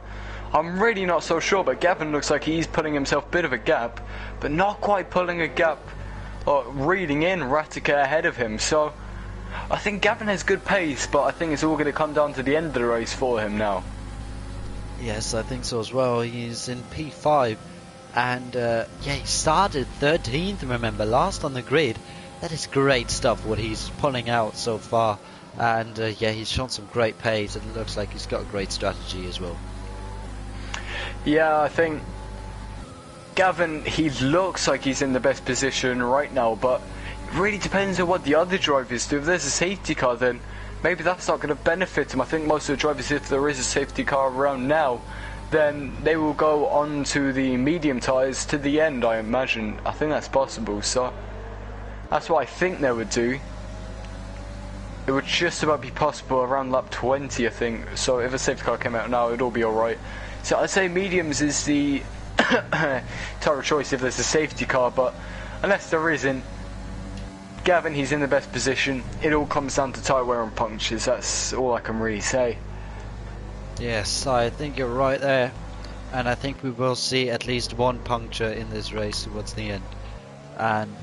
I'm really not so sure, but Gavin looks like he's putting himself a bit of a gap, but not quite pulling a gap or reading in Ratica ahead of him. So I think Gavin has good pace, but I think it's all going to come down to the end of the race for him now. Yes, I think so as well. He's in P5 and yeah, he started 13th, remember, last on the grid. That is great stuff what he's pulling out so far, and yeah, he's shown some great pace and it looks like he's got a great strategy as well. Yeah, I think Gavin, he looks like he's in the best position right now, but it really depends on what the other drivers do. If there's a safety car, then maybe that's not going to benefit him. I think most of the drivers, if there is a safety car around now, then they will go on to the medium tyres to the end, I imagine. I think that's possible, so that's what I think they would do. It would just about be possible around lap 20, I think. So if a safety car came out now, it'd all be alright. So I'd say mediums is the tyre of choice if there's a safety car, but unless there isn't, Gavin, he's in the best position. It all comes down to tyre wear and punctures. That's all I can really say. Yes, I think you're right there, and I think we will see at least one puncture in this race towards the end. And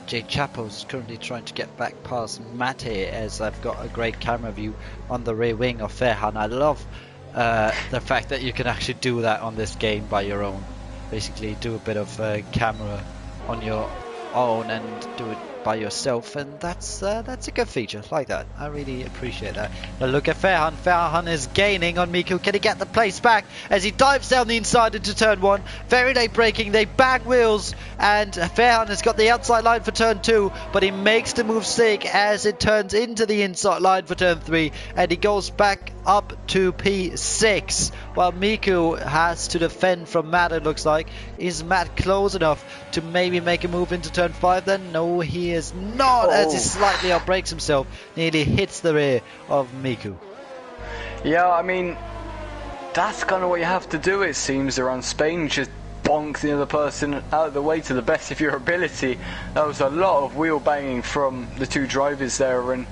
Jay Chapo is currently trying to get back past Matt here, as I've got a great camera view on the rear wing of Ferhan. I love the fact that you can actually do that on this game by your own. Basically do a bit of camera on your own and do it by yourself, and that's a good feature. Like that, I really appreciate that. Now look at Ferhan. Ferhan is gaining on Miku. Can he get the place back as he dives down the inside into turn 1? Very late braking, they bang wheels, and Ferhan has got the outside line for turn 2, but he makes the move sick as it turns into the inside line for turn 3, and he goes back up to P6 while Miku has to defend from Matt. It looks like, is Matt close enough to maybe make a move into turn 5 then? No, he is not, as he slightly outbrakes himself, nearly hits the rear of Miku. Yeah, I mean, that's kind of what you have to do, it seems, around Spain. Just bonk the other person out of the way to the best of your ability. There was a lot of wheel banging from the two drivers there, and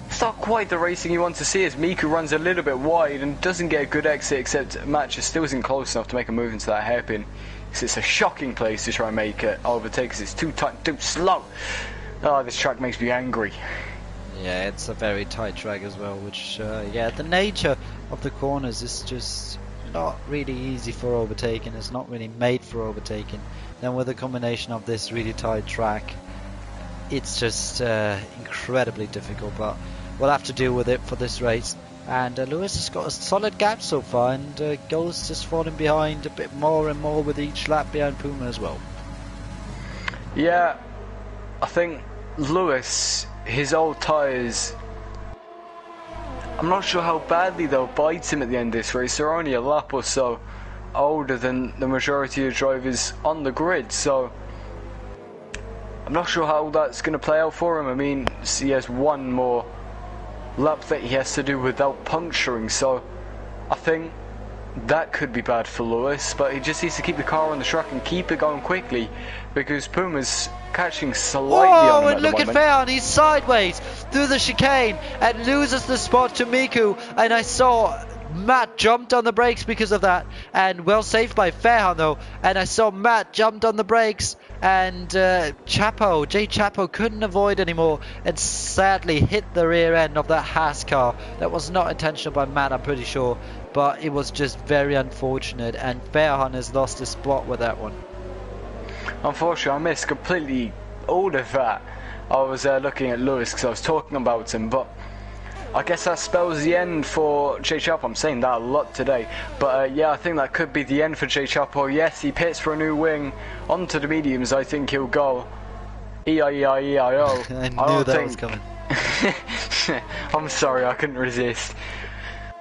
it's not quite the racing you want to see, as Miku runs a little bit wide and doesn't get a good exit, except Matt just still isn't close enough to make a move into that hairpin. It's a shocking place to try and make it overtake, because it's too tight, too slow. Oh, this track makes me angry. Yeah, it's a very tight track as well, which, yeah, the nature of the corners is just not really easy for overtaking. It's not really made for overtaking. Then with a combination of this really tight track, it's just incredibly difficult, but we'll have to deal with it for this race. And Lewis has got a solid gap so far, and Ghost just falling behind a bit more and more with each lap behind Puma as well. Yeah, I think Lewis, his old tyres, I'm not sure how badly they'll bite him at the end of this race. They're only a lap or so older than the majority of drivers on the grid, so I'm not sure how that's going to play out for him. I mean, he has one more lap that he has to do without puncturing, so I think that could be bad for Lewis, but he just needs to keep the car on the track and keep it going quickly, because Puma's catching slightly on him at and look the at moment. Ferhan, he's sideways through the chicane and loses the spot to Miku, and I saw Matt jumped on the brakes because of that, and well saved by Ferhan though, and I saw Matt jumped on the brakes, and Jay Chapo couldn't avoid anymore and sadly hit the rear end of that Haas car. That was not intentional by Matt, I'm pretty sure, but it was just very unfortunate, and Ferhan has lost his spot with that one. Unfortunately, I missed completely all of that. I was looking at Lewis because I was talking about him, but I guess that spells the end for Jay Chapo. I'm saying that a lot today, but yeah, I think that could be the end for Jay Chapo. Yes, he pits for a new wing onto the mediums. I think he'll go E-I-E-I-E-I-O. I knew that was coming. I'm sorry, I couldn't resist.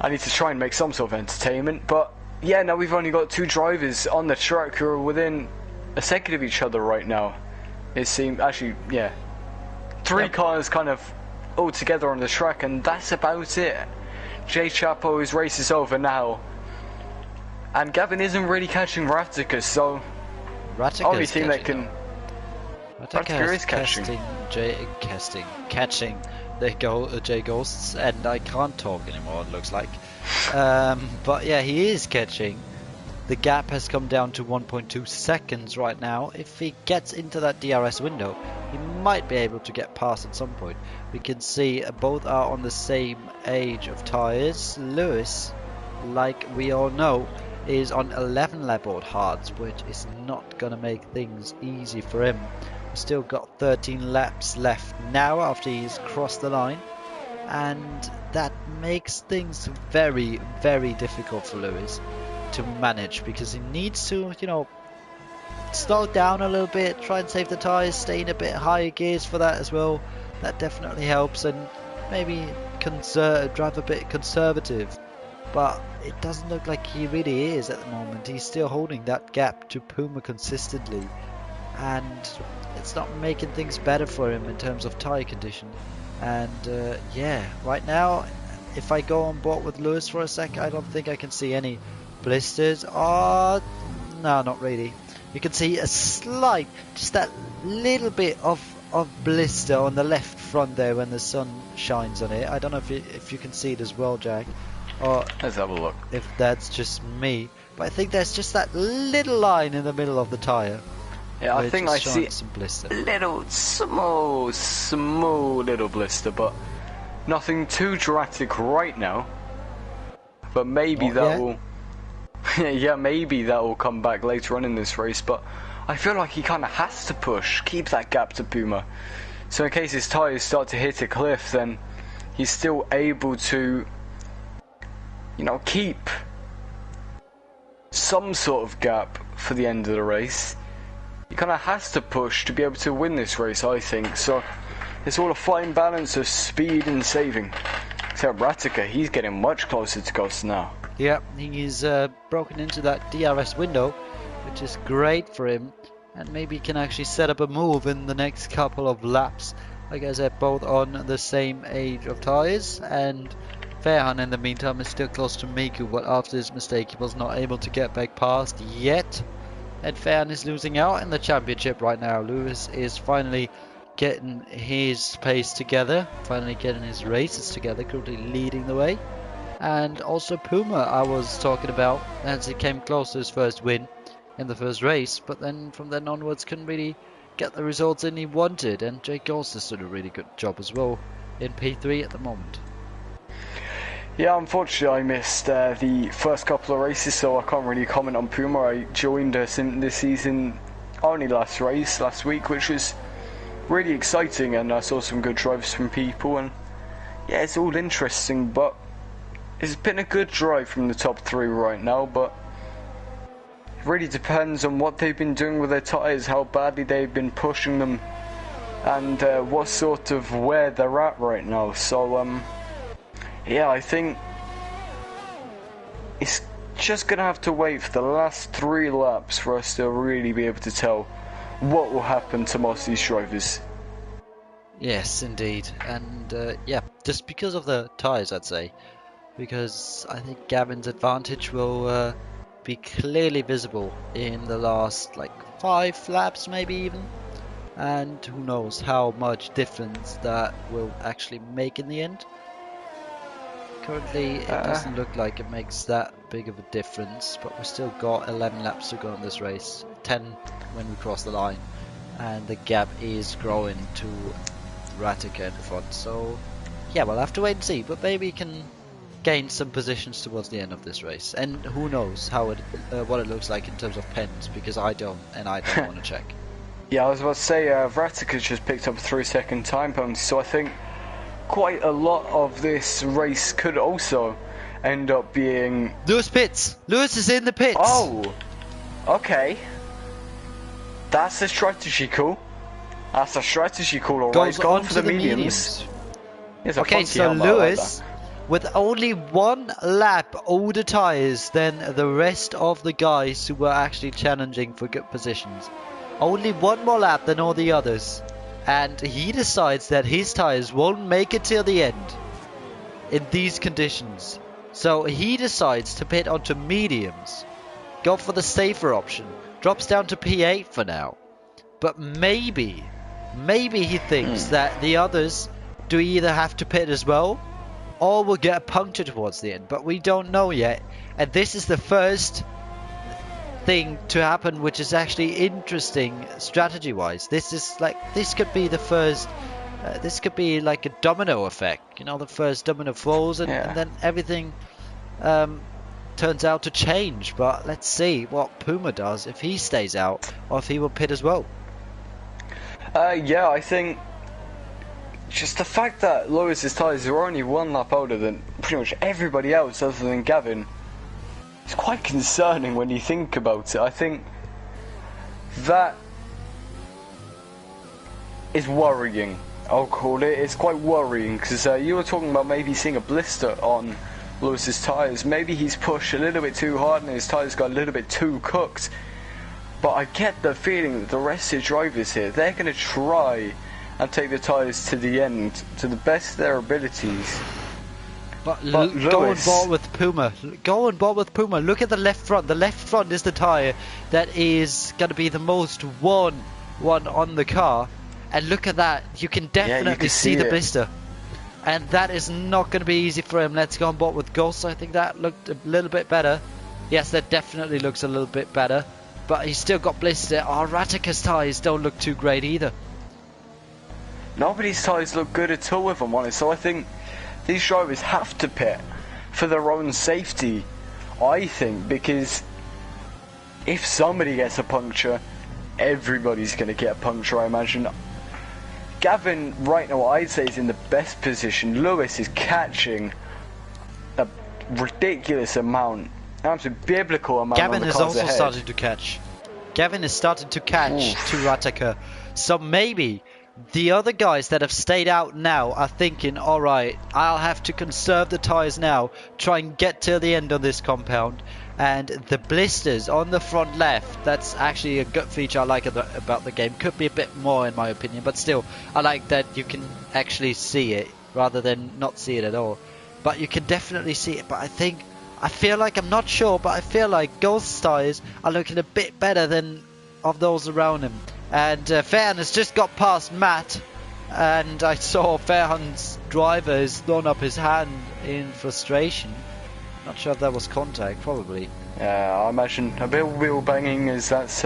I need to try and make some sort of entertainment, but yeah, now we've only got two drivers on the track who are within a second of each other right now. It seems, actually, yeah, three cars kind of all together on the track, and that's about it. Jay Chapo, his race is over now, and Gavin isn't really catching Ratica, so only thing that can Ratica is catching the Jay Ghosts, and I can't talk anymore, it looks like. But yeah, he is catching, The gap has come down to 1.2 seconds right now. If he gets into that DRS window, he might be able to get past at some point. We can see both are on the same age of tyres. Lewis, like we all know, is on 11 lap old hards, which is not going to make things easy for him. We've still got 13 laps left now after he's crossed the line, and that makes things very, very difficult for Lewis to manage, because he needs to, you know, slow down a little bit, try and save the tyres, stay in a bit higher gears for that as well. That definitely helps, and maybe drive a bit conservative. But it doesn't look like he really is at the moment. He's still holding that gap to Puma consistently, and it's not making things better for him in terms of tyre condition. And yeah, right now, if I go on board with Lewis for a sec, I don't think I can see any blisters. Oh, no, not really. You can see a slight, just that little bit of blister on the left front there when the sun shines on it. I don't know if you can see it as well, Jack, or let's have a look. If that's just me, but I think there's just that little line in the middle of the tyre. Yeah, I think I see some blister. Little small little blister, but nothing too dramatic right now. But maybe that will. Yeah, maybe that will come back later on in this race, but I feel like he kind of has to keep that gap to Puma. So in case his tyres start to hit a cliff, then he's still able to, you know, keep some sort of gap for the end of the race. He kind of has to push to be able to win this race, I think. So it's all a fine balance of speed and saving. So Ratica, he's getting much closer to Ghost now. Yeah, he's broken into that DRS window, which is great for him, and maybe he can actually set up a move in the next couple of laps. Like I said, both on the same age of tyres, and Fairhan in the meantime is still close to Miku, but after his mistake he was not able to get back past yet, and Fairhan is losing out in the championship right now. Lewis is finally getting his pace together, finally getting his races together, currently leading the way. And also Puma I was talking about, as he came close to his first win in the first race, but then from then onwards couldn't really get the results in he wanted, and Jake Ghost has done a really good job as well in P3 at the moment. Yeah, unfortunately I missed the first couple of races, so I can't really comment on Puma. I joined this season only last week, which was really exciting, and I saw some good drives from people, and yeah, it's all interesting, but it's been a good drive from the top three right now, but it really depends on what they've been doing with their tyres, how badly they've been pushing them, and what sort of where they're at right now. So yeah, I think it's just gonna have to wait for the last 3 laps for us to really be able to tell what will happen to most of these drivers. Yes, indeed, and yeah, just because of the tyres, I'd say, because I think Gavin's advantage will be clearly visible in the last like 5 laps maybe even, and who knows how much difference that will actually make in the end. Currently it doesn't look like it makes that big of a difference, but we've still got 11 laps to go in this race, 10 when we cross the line, and the gap is growing to Ratica in front. So yeah, we'll have to wait and see, but maybe he can gain some positions towards the end of this race, and who knows how what it looks like in terms of pens, because I don't want to check. Yeah, I was about to say Ratica just picked up a 3-second time penalty, so I think quite a lot of this race could also end up being Lewis pits. Lewis is in the pits. Oh, okay, that's a strategy call. That's a strategy call. Alright, goes going on for to the mediums. Okay, so Lewis, with only 1 lap older tyres than the rest of the guys who were actually challenging for good positions. Only 1 more lap than all the others. And he decides that his tyres won't make it till the end in these conditions. So he decides to pit onto mediums. Go for the safer option. Drops down to P8 for now. But maybe he thinks that the others do either have to pit as well, or will get a puncture towards the end, but we don't know yet. And this is the first thing to happen, which is actually interesting strategy-wise. This could be the first. This could be like a domino effect. You know, the first domino falls, and then everything turns out to change. But let's see what Puma does, if he stays out or if he will pit as well. Yeah, I think just the fact that Lewis's tyres are only one lap older than pretty much everybody else other than Gavin is quite concerning when you think about it. I think that is worrying. I'll call it. It's quite worrying because you were talking about maybe seeing a blister on Lewis's tyres. Maybe he's pushed a little bit too hard and his tyres got a little bit too cooked. But I get the feeling that the rest of the drivers here, they're going to try and take the tyres to the end to the best of their abilities. But go on board with Puma. Go on board with Puma. Look at the left front. The left front is the tyre that is going to be the most worn one on the car. And look at that. You can definitely see the blister. And that is not going to be easy for him. Let's go on board with Ghost. I think that looked a little bit better. Yes, that definitely looks a little bit better. But he's still got blister. Our Ratika's tyres don't look too great either. Nobody's tyres look good at all, if I'm honest. So I think these drivers have to pit for their own safety, I think, because if somebody gets a puncture, everybody's going to get a puncture, I imagine. Gavin, right now, I'd say is in the best position. Lewis is catching a ridiculous amount, an absolute biblical amount. Gavin is also ahead. starting to catch. Gavin is starting to catch to Ratika. So maybe the other guys that have stayed out now are thinking, alright, I'll have to conserve the tyres now, try and get to the end of this compound. And the blisters on the front left, that's actually a good feature I like about the game. Could be a bit more in my opinion, but still, I like that you can actually see it rather than not see it at all. But you can definitely see it, but I feel like, I'm not sure, but I feel like Ghost's tyres are looking a bit better than of those around him. And Fairhan has just got past Matt, and I saw Fairhan's driver has thrown up his hand in frustration. Not sure if that was contact, probably. Yeah, I imagine a bit of wheel banging, as that's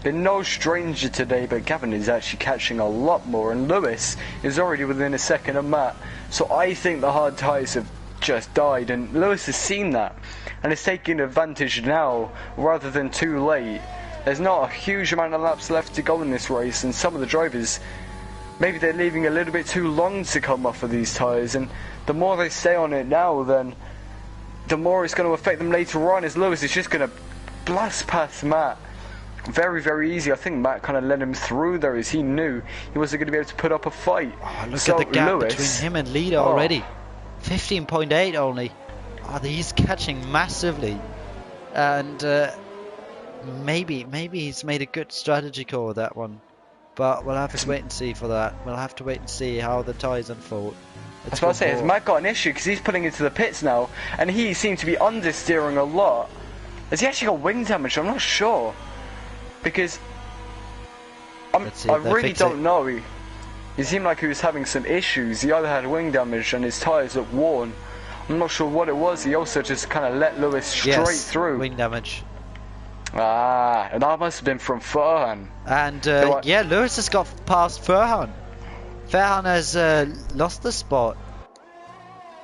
been no stranger today, but Gavin is actually catching a lot more, and Lewis is already within a second of Matt. So I think the hard tyres have just died, and Lewis has seen that, and is taking advantage now rather than too late. There's not a huge amount of laps left to go in this race, and some of the drivers, maybe they're leaving a little bit too long to come off of these tyres, and the more they stay on it now, then the more it's going to affect them later on, as Lewis is just going to blast past Matt very, very easy. I think Matt kind of led him through there, as he knew he wasn't going to be able to put up a fight. Oh, look at the gap between him and leader already. 15.8 only. Oh, he's catching massively. And maybe he's made a good strategy call with that one. But we'll have to wait and see for that. We'll have to wait and see how the tyres unfold. That's what I say, has Matt got an issue, because he's putting into the pits now, and he seemed to be understeering a lot. Has he actually got wing damage? I'm not sure. Because I really don't know. He seemed like he was having some issues. He either had wing damage and his tyres looked worn. I'm not sure what it was. He also just kind of let Lewis straight through. Wing damage. Ah, and that must have been from Fairhan. And yeah, Lewis has got past Fairhan. Fairhan has lost the spot,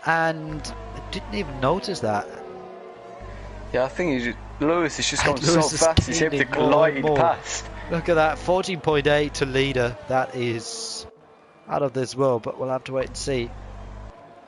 and I didn't even notice that. Yeah, I think Lewis is just going so fast, he's able to glide past. Look at that, 14.8 to leader. That is out of this world, but we'll have to wait and see.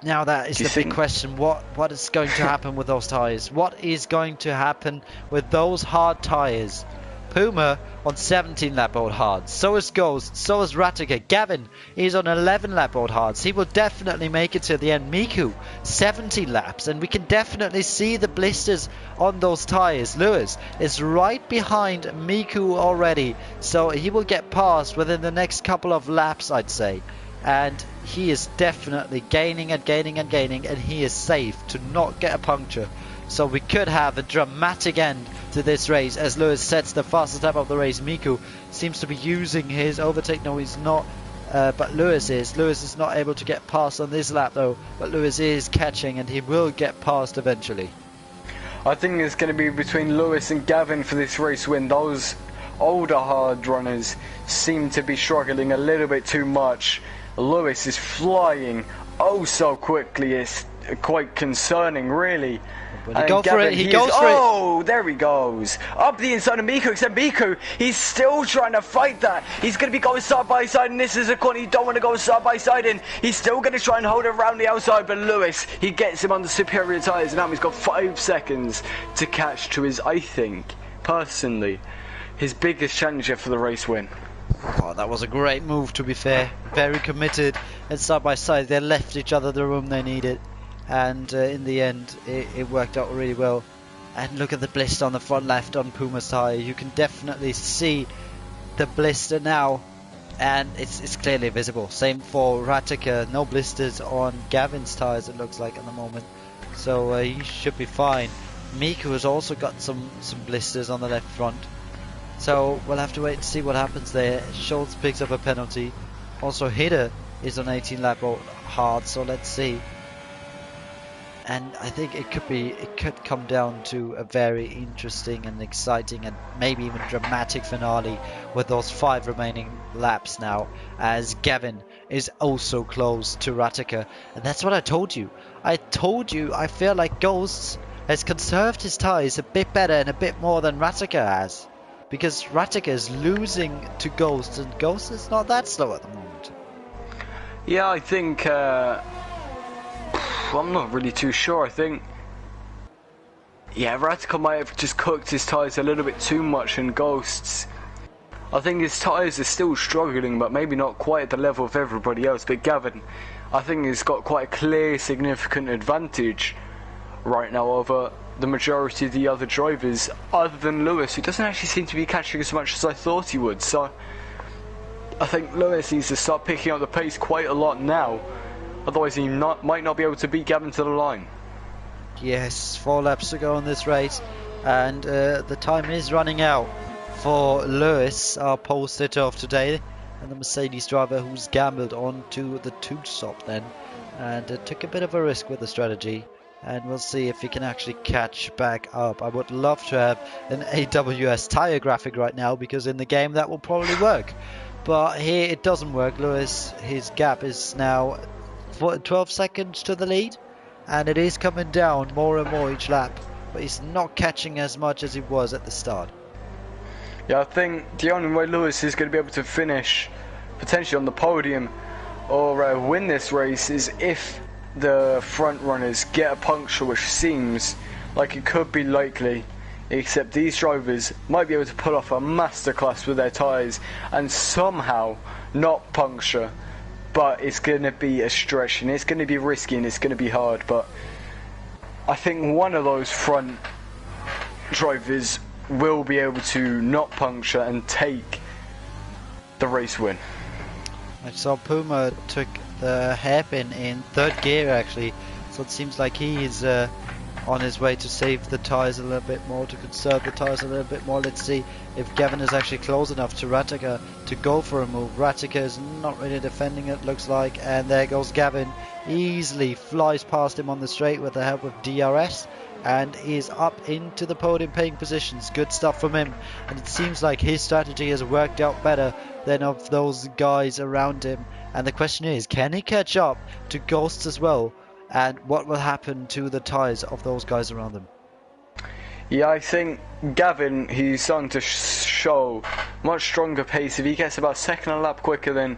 Now that is the big question. What is going to happen with those tyres? What is going to happen with those hard tyres? Puma on 17 lap old hards. So is Ghost. So is Ratika. Gavin is on 11 lap old hards. He will definitely make it to the end. Miku 17 laps, and we can definitely see the blisters on those tyres. Lewis is right behind Miku already, so he will get past within the next couple of laps, I'd say. And he is definitely gaining and gaining and gaining, and he is safe to not get a puncture. So we could have a dramatic end to this race as Lewis sets the fastest lap of the race. Miku seems to be using his overtake. No, he's not. But Lewis is. Lewis is not able to get past on this lap though. But Lewis is catching, and he will get past eventually. I think it's going to be between Lewis and Gavin for this race win. Those older hard runners seem to be struggling a little bit too much. Lewis is flying oh so quickly, it's quite concerning really. He goes for it, he goes for it. Oh, there he goes. Up the inside of Miku, except Miku, he's still trying to fight that. He's going to be going side by side, and this is a corner you don't want to go side by side in. He's still going to try and hold it around the outside, but Lewis, he gets him on the superior tyres, and now he's got 5 seconds to catch to his, I think, personally, his biggest challenger for the race win. Oh, that was a great move, to be fair. Very committed, and side by side they left each other the room they needed, and in the end it worked out really well. And look at the blister on the front left on Puma's tyre. You can definitely see the blister now, and it's clearly visible. Same for Ratica, no blisters on Gavin's tyres it looks like at the moment, so he should be fine. Miku has also got some blisters on the left front. So we'll have to wait and see what happens there. Schultz picks up a penalty. Also Hider is on 18 lap hard, so let's see. And I think it could come down to a very interesting and exciting and maybe even dramatic finale with those 5 remaining laps now, as Gavin is also close to Ratica. And that's what I told you. I feel like Ghosts has conserved his tyres a bit better and a bit more than Ratica has. Because Ratica is losing to Ghost, and Ghost is not that slow at the moment. Yeah, I think, I'm not really too sure. I think, yeah, Ratica might have just cooked his tyres a little bit too much in Ghosts. I think his tyres are still struggling, but maybe not quite at the level of everybody else. But Gavin, I think, has got quite a clear, significant advantage right now over the majority of the other drivers, other than Lewis, who doesn't actually seem to be catching as much as I thought he would. So I think Lewis needs to start picking up the pace quite a lot now, otherwise he might not be able to beat Gavin to the line. Yes, 4 laps to go in this race, and the time is running out for Lewis, our pole sitter of today, and the Mercedes driver who's gambled on to the 2-stop then, and took a bit of a risk with the strategy. And we'll see if he can actually catch back up. I would love to have an AWS tyre graphic right now, because in the game that will probably work. But here it doesn't work. Lewis, his gap is now 12 seconds to the lead, and it is coming down more and more each lap. But he's not catching as much as he was at the start. Yeah, I think the only way Lewis is going to be able to finish potentially on the podium or win this race is if the front runners get a puncture, which seems like it could be likely, except these drivers might be able to pull off a masterclass with their tyres and somehow not puncture. But it's going to be a stretch, and it's going to be risky, and it's going to be hard. But I think one of those front drivers will be able to not puncture and take the race win. I saw Puma took the hairpin in 3rd gear actually, so it seems like he is on his way to save the tyres a little bit more, to conserve the tyres a little bit more. Let's see if Gavin is actually close enough to Ratica to go for a move. Ratica is not really defending it, looks like, and there goes Gavin. Easily flies past him on the straight with the help of DRS, and is up into the podium paying positions. Good stuff from him, and it seems like his strategy has worked out better than of those guys around him. And the question is, can he catch up to Ghosts as well? And what will happen to the tyres of those guys around him? Yeah, I think Gavin, he's starting to show much stronger pace. If he gets about a second a lap quicker than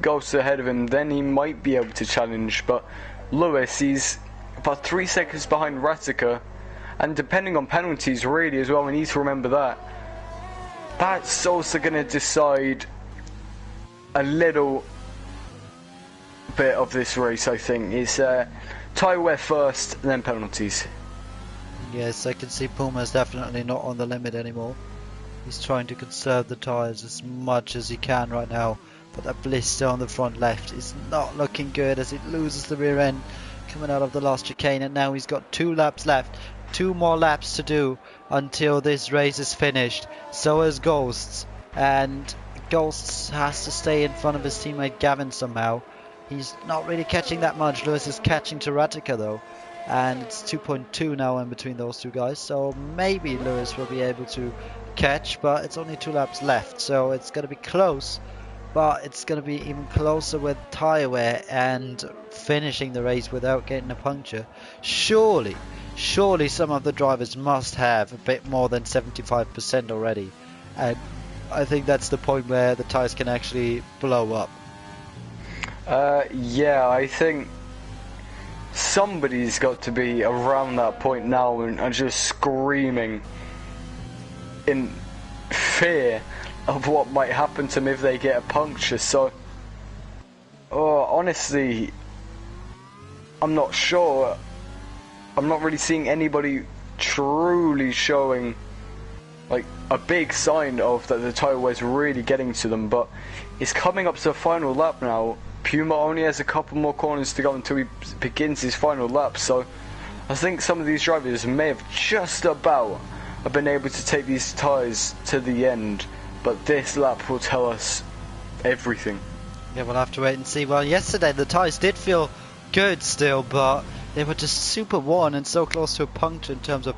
Ghosts ahead of him, then he might be able to challenge. But Lewis, he's about 3 seconds behind Ratica, and depending on penalties really as well, we need to remember that. That's also going to decide a little bit of this race, I think. Is tyre wear first, and then penalties. Yes, I can see Puma's definitely not on the limit anymore. He's trying to conserve the tyres as much as he can right now, but that blister on the front left is not looking good as it loses the rear end coming out of the last chicane. And now he's got 2 laps left, 2 more laps to do until this race is finished. So has Ghosts, and Ghosts has to stay in front of his teammate Gavin somehow. He's not really catching that much. Lewis is catching to Ratica though, and it's 2.2 now in between those two guys. So maybe Lewis will be able to catch, but it's only 2 laps left, so it's going to be close. But it's going to be even closer with tyre wear and finishing the race without getting a puncture. Surely some of the drivers must have a bit more than 75% already. And I think that's the point where the tyres can actually blow up. Yeah, I think somebody's got to be around that point now and just screaming in fear of what might happen to them if they get a puncture. So, honestly, I'm not sure. I'm not really seeing anybody truly showing like a big sign of that the tyre wear's really getting to them, but it's coming up to the final lap now. Puma only has a couple more corners to go until he begins his final lap, so I think some of these drivers may have just about been able to take these tyres to the end, but this lap will tell us everything. Yeah, we'll have to wait and see. Well, yesterday the tyres did feel good still, but they were just super worn and so close to a puncture in terms of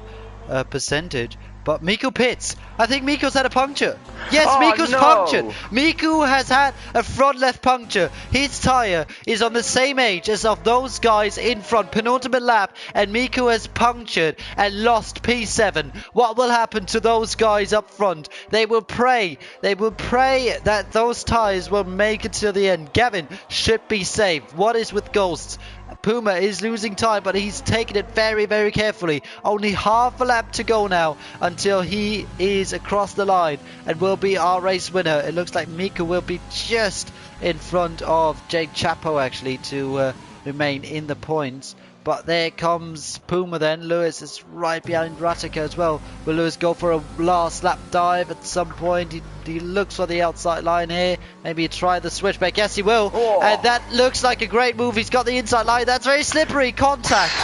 percentage. But Miku pits. I think Miku's had a puncture. Yes, Miku's punctured. Miku has had a front left puncture. His tyre is on the same age as of those guys in front. Penultimate lap, and Miku has punctured and lost P7. What will happen to those guys up front? They will pray. They will pray that those tyres will make it to the end. Gavin should be saved. What is with Ghosts? Puma is losing time, but he's taking it very, very carefully. Only half a lap to go now until he is across the line and will be our race winner. It looks like Miku will be just in front of Jake Chapo actually to remain in the points. But there comes Puma then. Lewis is right behind Ratica as well. Will Lewis go for a last lap dive at some point? He looks for the outside line here. Maybe try the switchback. Yes, he will. Oh. And that looks like a great move. He's got the inside line. That's very slippery. Contact.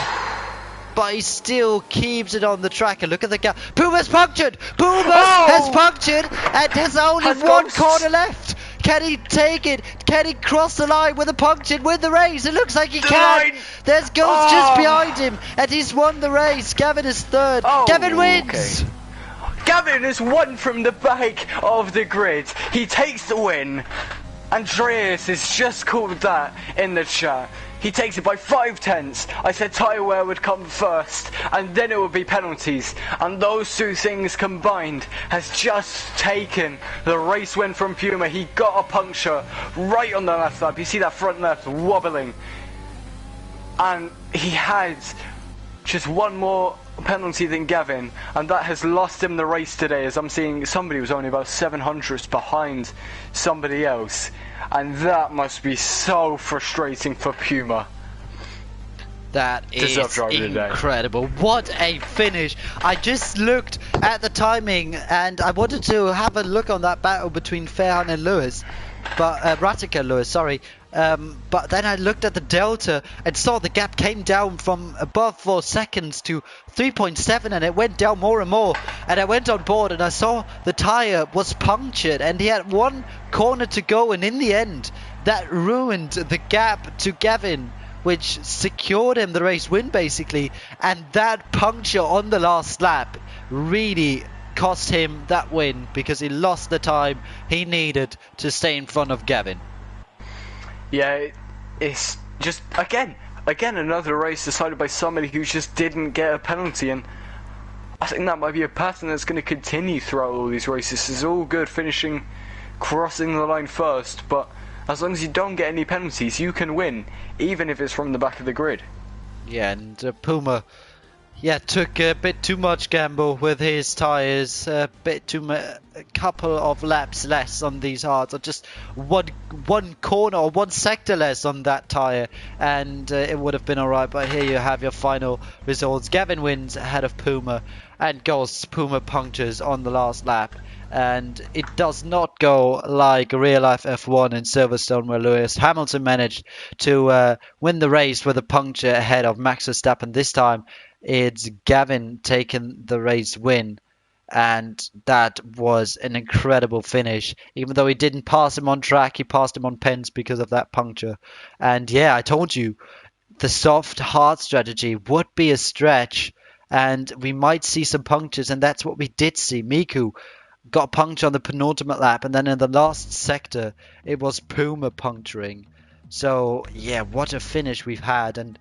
But he still keeps it on the track. And look at the gap. Puma's punctured. Puma has punctured. And there's only one corner left. Can he take it? Can he cross the line with a puncture and win the race? It looks like he can. There's Ghost just behind him, and he's won the race. Gavin is third. Gavin wins. Okay. Gavin has won from the back of the grid. He takes the win. Andreas has just called that in the chat. He takes it by 5/10. I said tyre wear would come first, and then it would be penalties. And those two things combined has just taken the race win from Puma. He got a puncture right on the left lap. You see that front left wobbling. And he had just one more penalty than Gavin, and that has lost him the race today, as I'm seeing somebody was only about 700ths behind somebody else. And that must be so frustrating for Puma. That is incredible. What a finish. I just looked at the timing and I wanted to have a look on that battle between Fairhunt and Lewis. But Ratica Lewis, sorry. But then I looked at the delta and saw the gap came down from above 4 seconds to 3.7, and it went down more and more. And I went on board and I saw the tyre was punctured and he had one corner to go, and in the end that ruined the gap to Gavin, which secured him the race win basically. And that puncture on the last lap really cost him that win because he lost the time he needed to stay in front of Gavin. Yeah, it's just again another race decided by somebody who just didn't get a penalty, and I think that might be a pattern that's going to continue throughout all these races. It's all good finishing, crossing the line first, but as long as you don't get any penalties, you can win, even if it's from the back of the grid. Yeah, and Puma, took a bit too much gamble with his tyres, a couple of laps less on these hards, or just one corner or one sector less on that tyre, and it would have been alright. But here you have your final results. Gavin wins ahead of Puma, and Ghosts Puma punctures on the last lap. And it does not go like real life F1 in Silverstone, where Lewis Hamilton managed to win the race with a puncture ahead of Max Verstappen. This time it's Gavin taking the race win, and that was an incredible finish. Even though he didn't pass him on track, he passed him on pens because of that puncture. And yeah, I told you, the soft hard strategy would be a stretch, and we might see some punctures, and that's what we did see. Miku got a puncture on the penultimate lap, and then in the last sector, it was Puma puncturing. So yeah, what a finish we've had, and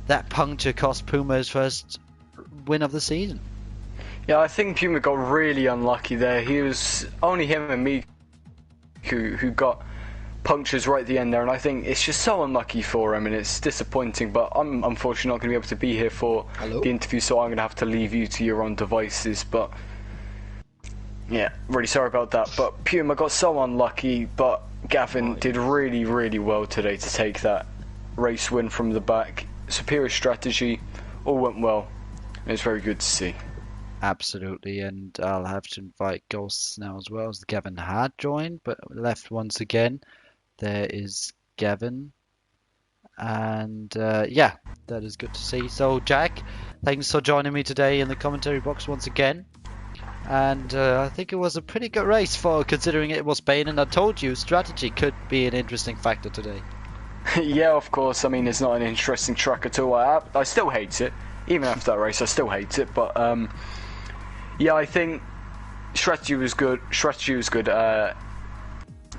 that puncture cost Puma his first win of the season. Yeah, I think Puma got really unlucky there. He was only him and me who got punctures right at the end there, and I think it's just so unlucky for him, and it's disappointing. But I'm unfortunately not going to be able to be here for the interview, so I'm going to have to leave you to your own devices. But yeah, really sorry about that. But Puma got so unlucky, but Gavin did really, really well today to take that race win from the back. Superior strategy, all went well. It's very good to see. Absolutely, and I'll have to invite Ghosts now as well, as Gavin had joined, but left once again. There is Gavin, and yeah, that is good to see. So, Jack, thanks for joining me today in the commentary box once again. And I think it was a pretty good race for considering it was Spain, and I told you strategy could be an interesting factor today. Yeah, of course. I mean, it's not an interesting track at all. I still hate it. Even after that race, I still hate it. But yeah, I think strategy was good.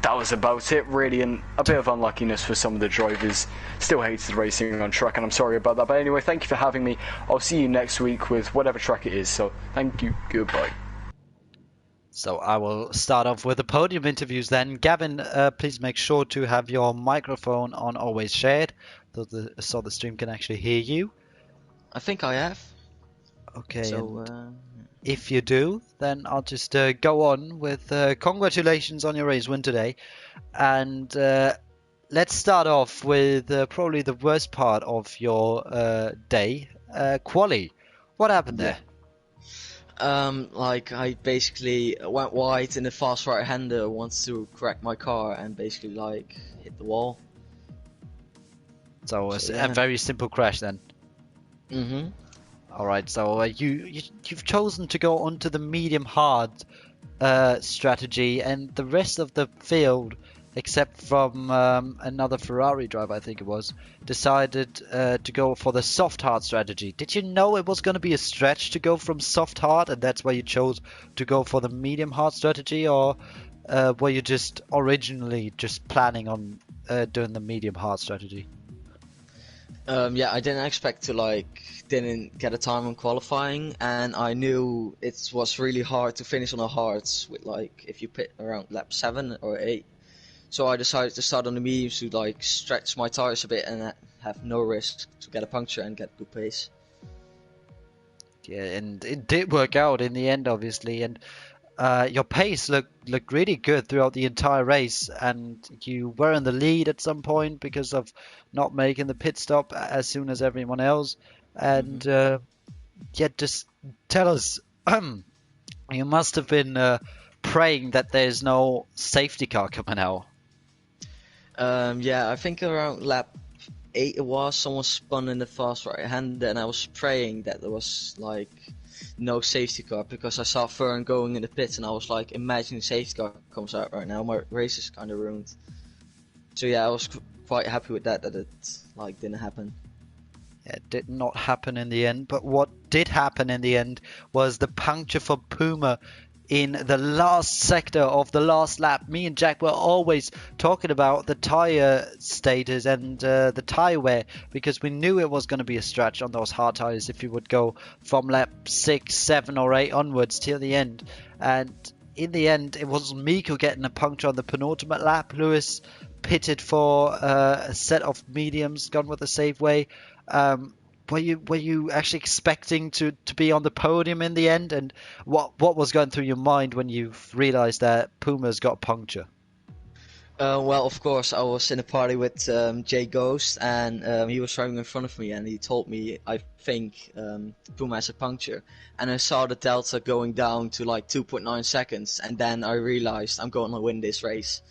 That was about it, really, and a bit of unluckiness for some of the drivers. Still hated racing on track, and I'm sorry about that. But anyway, thank you for having me. I'll see you next week with whatever track it is. So thank you. Goodbye. So I will start off with the podium interviews then. Gavin, please make sure to have your microphone on always shared, so the stream can actually hear you. I think I have. Okay, So, if you do, then I'll just go on with congratulations on your race win today. And let's start off with probably the worst part of your day, quali. What happened there? like I basically went wide in the fast right-hander, wants to correct my car, and basically like hit the wall. So, yeah. a very simple crash then. Mhm. All right. So you've chosen to go onto the medium hard strategy, and the rest of the field, except from another Ferrari driver, I think it was, decided to go for the soft hard strategy. Did you know it was going to be a stretch to go from soft hard, and that's why you chose to go for the medium hard strategy, or were you just originally just planning on doing the medium hard strategy? Yeah, I didn't expect to didn't get a time on qualifying, and I knew it was really hard to finish on the hards with if you pit around lap 7 or 8. So I decided to start on the mediums to stretch my tires a bit and have no risk to get a puncture and get good pace. Yeah, and it did work out in the end, obviously, and your pace looked really good throughout the entire race, and you were in the lead at some point because of not making the pit stop as soon as everyone else. And yeah, just tell us, you must have been praying that there's no safety car coming out. Yeah, I think around lap 8 it was, someone spun in the fast right-hander, and I was praying that there was no safety car, because I saw Fern going in the pits, and I was like, imagine safety car comes out right now, my race is kind of ruined. So yeah, I was quite happy with that it didn't happen. It did not happen in the end, but what did happen in the end was the puncture for Puma in the last sector of the last lap. Me and Jack were always talking about the tire status and the tire wear, because we knew it was going to be a stretch on those hard tires if you would go from lap 6, 7 or 8 onwards till the end. And in the end, it was Miko getting a puncture on the penultimate lap. Lewis pitted for a set of mediums, gone with a safe way. Were you actually expecting to be on the podium in the end? And what was going through your mind when you realised that Puma's got puncture? Well, of course, I was in a party with Jay Ghost, and he was driving in front of me, and he told me, I think Puma has a puncture. And I saw the delta going down to 2.9 seconds, and then I realised I'm going to win this race.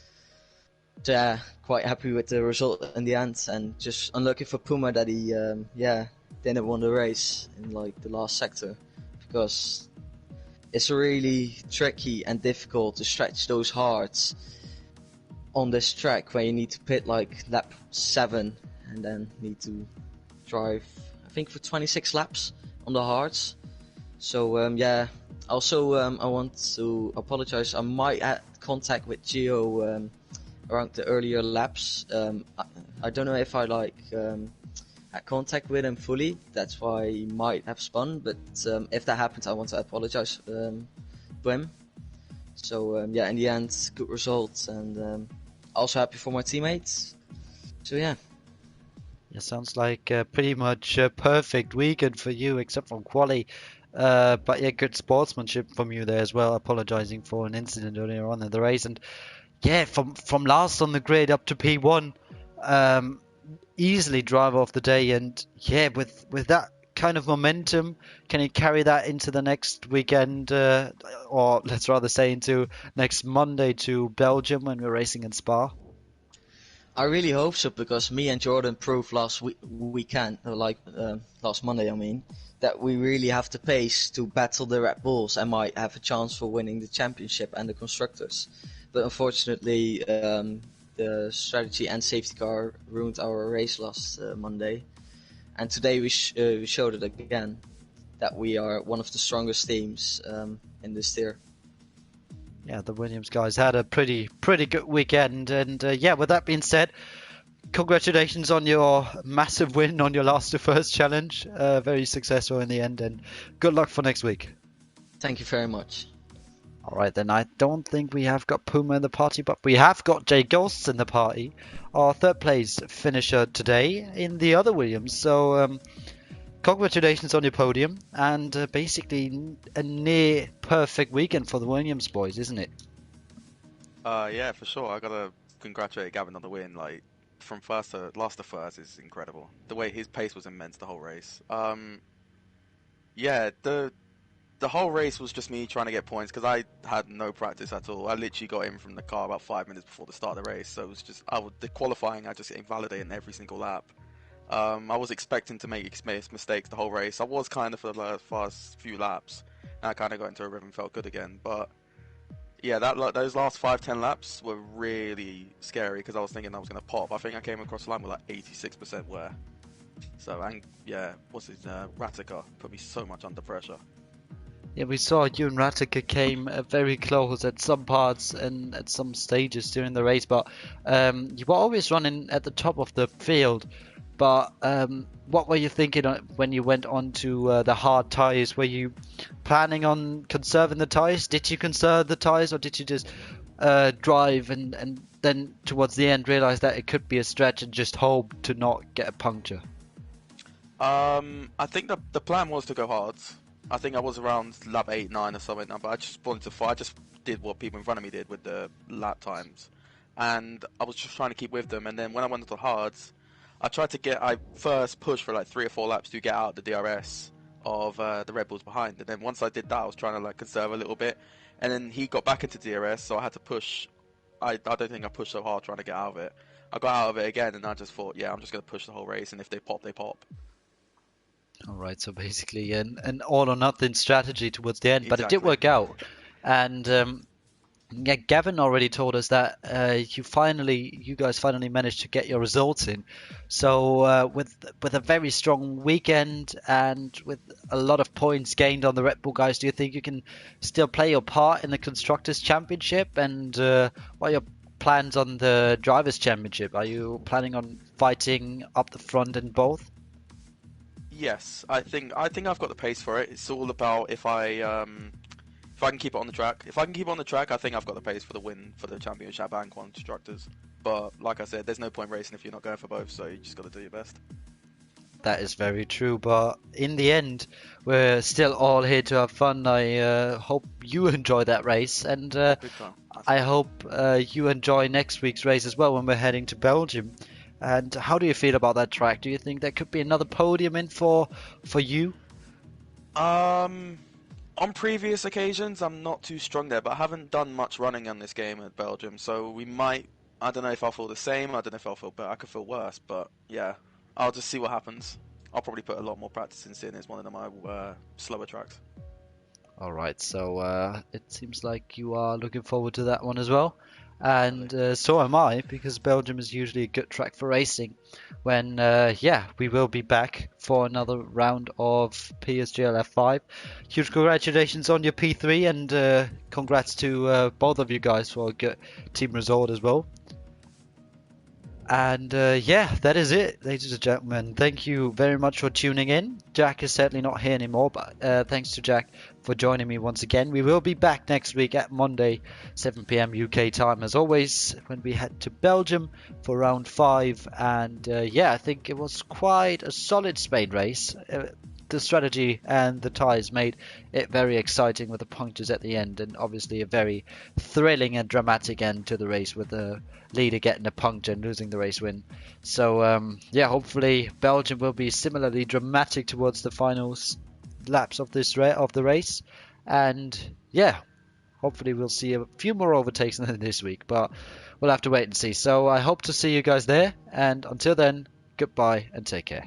So yeah, quite happy with the result in the end, and just unlucky for Puma that he didn't win the race in the last sector, because it's really tricky and difficult to stretch those hards on this track where you need to pit lap 7 and then need to drive, I think, for 26 laps on the hards. So yeah. Also, I want to apologize. I might have contact with Gio around the earlier laps. I don't know if I had contact with him fully. That's why he might have spun. But if that happens, I want to apologize to him. So yeah, in the end, good results, and also happy for my teammates. So yeah. It sounds like pretty much a perfect weekend for you, except for quali. But yeah, good sportsmanship from you there as well, apologizing for an incident earlier on in the race. And yeah, from last on the grid up to P1, um, easily driver of the day. And yeah, with that kind of momentum, can he carry that into the next weekend, or let's rather say into next Monday to Belgium when we're racing in Spa? I really hope so, because me and Jordan proved last last Monday, I mean, that we really have the pace to battle the Red Bulls and might have a chance for winning the championship and the constructors. But unfortunately, the strategy and safety car ruined our race last Monday, and today we showed it again that we are one of the strongest teams in this tier. Yeah, the Williams guys had a pretty good weekend, and yeah, with that being said, congratulations on your massive win on your last to first challenge. Very successful in the end, and good luck for next week. Thank you very much. All right, then I don't think we have got Puma in the party, but we have got Jay Ghosts in the party, our third place finisher today in the other Williams. So congratulations on your podium, and basically a near perfect weekend for the Williams boys, isn't it? Yeah, for sure. I gotta congratulate Gavin on the win. Like, from first to last to first is incredible. The way his pace was immense the whole race. Yeah, the whole race was just me trying to get points because I had no practice at all. I literally got in from the car about 5 minutes before the start of the race, so it was just the qualifying. I just invalidated every single lap. I was expecting to make mistakes the whole race. I was kind of for the first few laps, and I kind of got into a rhythm, felt good again, but. Yeah, those last 5-10 laps were really scary because I was thinking I was going to pop. I think I came across the line with like 86% wear. So, and yeah, Ratica put me so much under pressure. Yeah, we saw you and Ratica came very close at some parts and at some stages during the race, but you were always running at the top of the field. But what were you thinking when you went on to the hard tyres? Were you planning on conserving the tyres? Did you conserve the tyres, or did you just drive and then towards the end realize that it could be a stretch and just hope to not get a puncture? I think the plan was to go hard. I think I was around lap 8, 9 or something, but I just wanted to fight. I just did what people in front of me did with the lap times. And I was just trying to keep with them. And then when I went into hards, I first pushed for like 3 or 4 laps to get out the DRS of the Red Bulls behind. And then once I did that, I was trying to like conserve a little bit. And then he got back into DRS, so I had to push. I don't think I pushed so hard trying to get out of it. I got out of it again, and I just thought, yeah, I'm just going to push the whole race, and if they pop, they pop. All right, so basically an all or nothing strategy towards the end, but it did Exactly. work out. And yeah, Gavin already told us that you guys finally managed to get your results in. So with a very strong weekend and with a lot of points gained on the Red Bull guys, do you think you can still play your part in the Constructors' Championship? And what are your plans on the Drivers' Championship? Are you planning on fighting up the front in both? Yes, I think I've got the pace for it. It's all about if I can keep it on the track. If I can keep it on the track, I think I've got the pace for the win for the championship and constructors. But like I said, there's no point racing if you're not going for both, so you just got to do your best. That is very true, but in the end, we're still all here to have fun. I hope you enjoy that race, and Big time. I hope you enjoy next week's race as well when we're heading to Belgium. And how do you feel about that track? Do you think there could be another podium in for you? On previous occasions, I'm not too strong there, but I haven't done much running on this game at Belgium, so we might. I don't know if I'll feel the same. I don't know if I'll feel better. I could feel worse, but yeah, I'll just see what happens. I'll probably put a lot more practice in, seeing it's one of my slower tracks. All right, so it seems like you are looking forward to that one as well. and so am I, because Belgium is usually a good track for racing. When we will be back for another round of PSGL F5. Huge congratulations on your P3, and congrats to both of you guys for a good team result as well. And that is it, ladies and gentlemen. Thank you very much for tuning in. Jack is certainly not here anymore, but thanks to Jack for joining me once again. We will be back next week at Monday, 7 p.m. UK time, as always, when we head to Belgium for round 5. And I think it was quite a solid Spain race. The strategy and the ties made it very exciting with the punctures at the end, and obviously a very thrilling and dramatic end to the race with the leader getting a puncture and losing the race win. So hopefully Belgium will be similarly dramatic towards the final laps of the race, and hopefully we'll see a few more overtakes than this week, but we'll have to wait and see. So I hope to see you guys there, and until then, goodbye and take care.